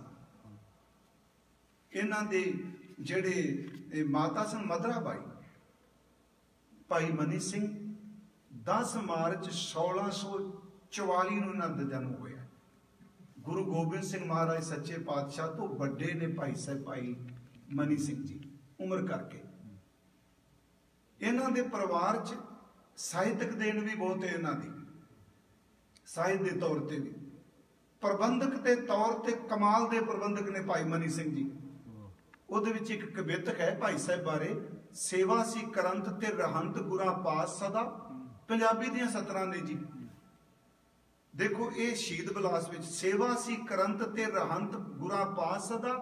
ਇਹਨਾਂ ਦੇ ਜਿਹੜੇ ਮਾਤਾ ਸਨ ਮਧਰਾ ਬਾਈ। ਭਾਈ ਮਨੀ ਸਿੰਘ 10 ਮਾਰਚ 1644 ਨੂੰ ਇਹਨਾਂ ਦਾ ਜਨਮ ਹੋਇਆ। ਗੁਰੂ ਗੋਬਿੰਦ ਸਿੰਘ ਮਹਾਰਾਜ ਸੱਚੇ ਪਾਤਸ਼ਾਹ ਤੋਂ ਵੱਡੇ ਨੇ ਭਾਈ ਸਾਹਿਬ ਭਾਈ ਮਨੀ ਸਿੰਘ ਜੀ ਉਮਰ ਕਰਕੇ। ਇਹਨਾਂ ਦੇ ਪਰਿਵਾਰ 'ਚ ਸਾਹਿਤਕ ਦੇਣ ਵੀ ਬਹੁਤ ਹੈ ਇਹਨਾਂ ਦੀ, ਸਾਹਿਤ ਦੇ ਤੌਰ ਤੇ ਵੀ। ਪ੍ਰਬੰਧਕ ਦੇ ਤੌਰ ਤੇ ਕਮਾਲ ਦੇ ਪ੍ਰਬੰਧਕ ਨੇ ਭਾਈ ਮਨੀ ਸਿੰਘ ਜੀ। ਉਹਦੇ ਵਿੱਚ ਇੱਕ ਕਵਿਤਕ ਹੈ ਭਾਈ ਸਾਹਿਬ ਬਾਰੇ, ਸੇਵਾ ਸੀ ਕਰੰਤ ਤੇ ਰਹੰਤ ਗੁਰਾਂ ਪਾਸ ਸਦਾ, ਪੰਜਾਬੀ ਦੀਆਂ ਸਤਰਾਂ ਨੇ ਜੀ। ਦੇਖੋ ਇਹ ਸ਼ਹੀਦ ਬਿਲਾਸ ਵਿੱਚ, ਸੇਵਾ ਸੀ ਕਰੰਤ ਤੇ ਰਹੰਤ ਗੁਰਾਂ ਪਾਸ ਸਦਾ,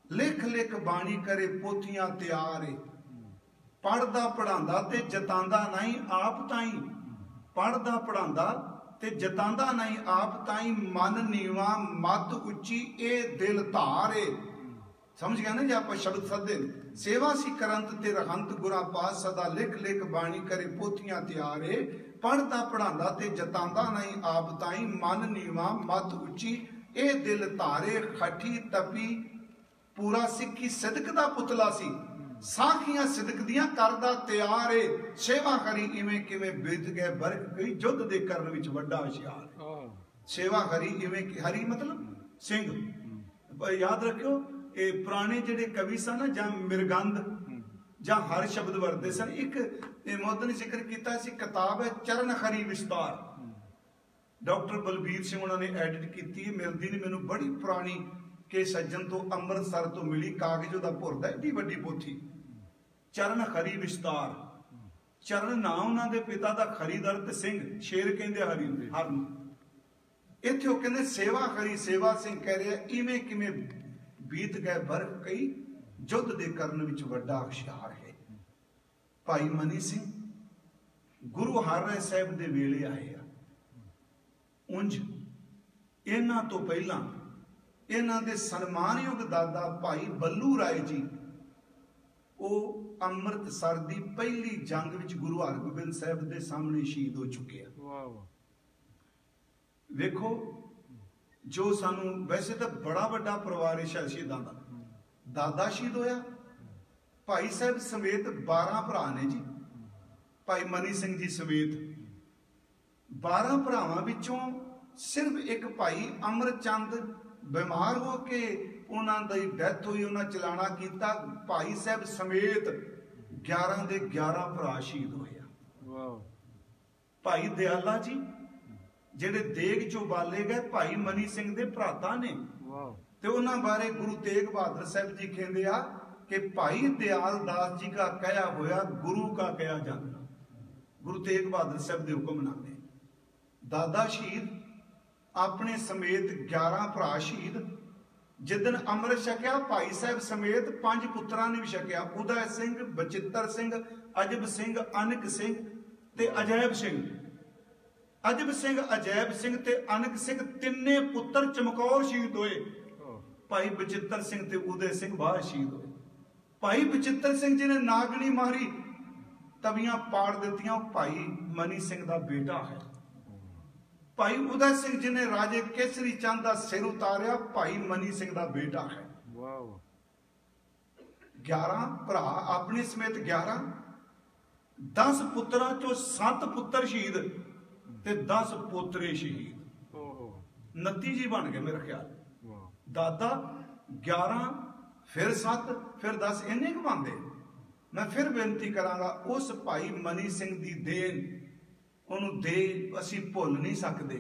ਲਿਖ ਲਿਖ ਬਾਣੀ ਕਰੇ ਪੋਥੀਆਂ ਤਿਆਰ ਏ, ਪੜ੍ਹਦਾ ਪੜ੍ਹਾਉਂਦਾ ਤੇ ਜਤਾਂਦਾ ਨਹੀਂ ਆਪ ਤਾਈ, ਪੜ੍ਹਦਾ ਪੜ੍ਹਾਉਂਦਾ ਤੇ ਜਤਾਂਦਾ ਨਹੀਂ ਆਪ ਤਾਈ, ਮਨ ਨੀਵਾ ਮੱਤ ਉੱਚੀ ਇਹ ਦਿਲ ਧਾਰੇ। ਸਮਝ ਗਿਆ ਨਾ ਜੀ ਆਪਾਂ ਸ਼ਬਦ ਸੱਦੇ। ਸੇਵਾ ਸੀ ਕਰੰਤ ਤੇ ਰਹੰਤ ਗੁਰਾਂ ਪਾਸ ਸਦਾ, ਲਿਖ ਲਿਖ ਬਾਣੀ ਕਰੇ ਪੋਥੀਆਂ ਤਿਆਰੇ, ਪੜ੍ਹਦਾ ਪੜ੍ਹਾਉਂਦਾ ਤੇ ਜਤਾਂਦਾ ਨਹੀਂ ਆਪ ਤਾਈ, ਮਨ ਨੀਵਾ ਮੱਤ ਉੱਚੀ ਇਹ ਦਿਲ ਧਾਰੇ। ਖੱਠੀ ਤਪੀ ਪੂਰਾ ਸਿੱਖੀ ਸਿਦਕ ਦਾ ਪੁਤਲਾ ਸੀ, ਸਾਖੀਆਂ ਸਿਦਕ ਦੀਆਂ ਕਰਦਾ ਤਿਆਰ ਏ, ਸੇਵਾ ਕਰੀ ਇਵੇਂ ਕਿਵੇਂ ਬੀਤ ਗਏ ਬਰਕ ਗਈ, ਜੁੱਧ ਦੇ ਕਰਨ ਵਿੱਚ ਵੱਡਾ ਹੁਸ਼ਿਆਰ। ਸੇਵਾ ਕਰੀ ਇਵੇਂ, ਹਰੀ ਮਤਲਬ ਸਿੰਘ। ਯਾਦ ਰੱਖਿਓ ਇਹ ਪੁਰਾਣੇ ਜਿਹੜੇ ਕਵੀ ਸਨ ਨਾ, ਜਾਂ ਮਿਰਗੰਧ ਜਾਂ ਹਰ ਸ਼ਬਦ ਵਰਤੇ ਸਨ। ਇੱਕ ਮੋਦ ਨੇ ਜ਼ਿਕਰ ਕੀਤਾ ਸੀ, ਕਿਤਾਬ ਹੈ ਚਰਨ ਹਰੀ ਵਿਸਤਾਰ, ਡਾਕਟਰ ਬਲਬੀਰ ਸਿੰਘ ਉਹਨਾਂ ਨੇ ਐਡਿਟ ਕੀਤੀ, ਮਿਲਦੀ ਨਹੀਂ ਮੈਨੂੰ, ਬੜੀ ਪੁਰਾਣੀ, ਕਿ ਸੱਜਣ ਤੋਂ ਅੰਮ੍ਰਿਤਸਰ ਤੋਂ ਮਿਲੀ, ਕਾਗਜ਼ ਉਹਦਾ ਭੁਰਦਾ, ਏਡੀ ਵੱਡੀ ਪੋਥੀ, ਚਰਨ ਹਰੀ ਵਿਸਤਾਰ। ਚਰਨ ਨਾਮ ਉਹਨਾਂ ਦੇ ਪਿਤਾ ਦਾ ਖਰੀਦਰ ਤੇ ਸਿੰਘ, ਸ਼ੇਰ ਕਹਿੰਦੇ ਹਰੀ ਹਰ ਨੂੰ। ਇੱਥੇ ਉਹ ਕਹਿੰਦੇ ਸੇਵਾ ਹਰੀ, ਸੇਵਾ ਸਿੰਘ ਕਹਿ ਰਿਹਾ ਇਵੇਂ ਕਿਵੇਂ ਬੀਤ ਗਏ ਬਰਕ ਕਈ, ਜੁੱਧ ਦੇ ਕਰਨ ਵਿੱਚ ਵੱਡਾ ਹੁਸ਼ਿਆਰ ਹੈ। ਭਾਈ ਮਨੀ ਸਿੰਘ ਗੁਰੂ ਹਰਿਰਾਏ ਸਾਹਿਬ ਦੇ ਵੇਲੇ ਆਏ ਆ। ਉਂਝ ਇਹਨਾਂ ਤੋਂ ਪਹਿਲਾਂ ਇਹਨਾਂ ਦੇ ਸਨਮਾਨਯੋਗ ਦਾਦਾ ਭਾਈ ਬੱਲੂ ਰਾਏ ਜੀ, ਉਹ ਅੰਮ੍ਰਿਤਸਰ ਦੀ ਪਹਿਲੀ ਜੰਗ ਵਿੱਚ ਗੁਰੂ ਹਰਗੋਬਿੰਦ ਸਾਹਿਬ ਦੇ ਸਾਹਮਣੇ ਸ਼ਹੀਦ ਹੋ ਚੁੱਕੇ ਆ। ਵੇਖੋ ਜੋ ਸਾਨੂੰ, ਵੈਸੇ ਤਾਂ ਬੜਾ ਵੱਡਾ ਪਰਿਵਾਰ ਹੈ ਸ਼ਹੀਦਾਂ ਦਾ। ਦਾਦਾ ਸ਼ਹੀਦ ਹੋਇਆ, ਭਾਈ ਸਾਹਿਬ ਸਮੇਤ 12 ਭਰਾ ਨੇ ਜੀ, ਭਾਈ ਮਨੀ ਸਿੰਘ ਜੀ ਸਮੇਤ 12 ਭਰਾਵਾਂ ਵਿੱਚੋਂ ਸਿਰਫ ਇੱਕ ਭਾਈ ਅਮਰਚੰਦ ਬਿਮਾਰ ਹੋ ਕੇ ਉਹਨਾਂ ਦੀ ਡੈਥ ਹੋਈ, ਉਹਨਾਂ ਚਲਾਣਾ ਕੀਤਾ। ਭਾਈ ਸਾਹਿਬ ਸਮੇਤ 11 ਦੇ 11 ਭਰਾ ਸ਼ਹੀਦ ਹੋਏ ਆ। ਭਾਈ ਦਿਆਲਾ ਜੀ ਜਿਹੜੇ ਦੇਗ ਚੋਂ ਬਾਲੇ ਗਏ, ਭਾਈ ਮਨੀ ਸਿੰਘ ਦੇ ਭਰਾਤਾ ਨੇ। ਤੇ ਉਹਨਾਂ ਬਾਰੇ ਗੁਰੂ ਤੇਗ ਬਹਾਦਰ ਸਾਹਿਬ ਜੀ ਕਹਿੰਦੇ ਆ ਕਿ ਭਾਈ ਦਿਆਲ ਦਾਸ ਜੀ ਦਾ ਕਹਿਆ ਹੋਇਆ ਗੁਰੂ ਕਾ ਕਹਿਆ ਜਾਂਦਾ। ਗੁਰੂ ਤੇਗ ਬਹਾਦਰ ਸਾਹਿਬ ਦੇ ਹੁਕਮ ਨਾਲੇ ਦਾਦਾ ਸ਼ਹੀਦ, ਆਪਣੇ ਸਮੇਤ 11 ਭਰਾ ਸ਼ਹੀਦ। ਜਿੱਦਣ ਅੰਮ੍ਰਿਤ ਛਕਿਆ, ਭਾਈ ਸਾਹਿਬ ਸਮੇਤ 5 ਪੁੱਤਰਾਂ ਨੇ ਵੀ ਛਕਿਆ, ਉਦੈ ਸਿੰਘ, ਬਚਿੱਤਰ ਸਿੰਘ, ਅਜਬ ਸਿੰਘ, ਅਨਕ ਸਿੰਘ ਤੇ ਅਜੈਬ ਸਿੰਘ। ਅਜਬ ਸਿੰਘ, ਅਜੈਬ ਸਿੰਘ ਤੇ ਅਨਕ ਸਿੰਘ ਤਿੰਨੇ ਪੁੱਤਰ ਚਮਕੌਰ ਸ਼ਹੀਦ ਹੋਏ। ਭਾਈ ਬਚਿੱਤਰ ਸਿੰਘ ਤੇ ਉਦੈ ਸਿੰਘ ਬਾਹਰ ਸ਼ਹੀਦ ਹੋਏ। ਭਾਈ ਬਚਿੱਤਰ ਸਿੰਘ ਜੀ ਨੇ ਨਾਗਣੀ ਮਾਰੀ, ਤਵੀਆਂ ਪਾੜ ਦਿੱਤੀਆਂ, ਉਹ ਭਾਈ ਮਨੀ ਸਿੰਘ ਦਾ ਬੇਟਾ ਹੈ। ਭਾਈ ਉਦੈ ਸਿੰਘ ਜੀ ਨੇ ਰਾਜੇ ਕੇਸਰੀ ਚੰਦ ਦਾ ਸਿਰ ਉਤਾਰਿਆ, ਭਾਈ ਮਨੀ ਸਿੰਘ ਦਾ ਬੇਟਾ ਹੈ। 11 ਭਰਾ ਆਪਣੇ ਸਮੇਤ 11, 10 ਪੁੱਤਰਾਂ ਚੋਂ 7 ਪੁੱਤਰ ਸ਼ਹੀਦ ਤੇ 10 ਪੋਤਰੇ ਸ਼ਹੀਦ। 29 ਜੀ ਬਣ ਗਏ ਮੇਰਾ ਖਿਆਲ। ਦਾਦਾ 11 ਫਿਰ 7 ਫਿਰ 10, ਇੰਨੇ ਕੁ ਬਣਦੇ मैं फिर बेनती करांगा, उस भाई मनी सिंह दी देन ਉਹਨੂੰ ਦੇ ਅਸੀਂ ਭੁੱਲ ਨਹੀਂ ਸਕਦੇ।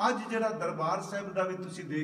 ਅੱਜ ਜਿਹੜਾ ਦਰਬਾਰ ਸਾਹਿਬ ਦਾ ਵੀ ਤੁਸੀਂ ਦੇਖ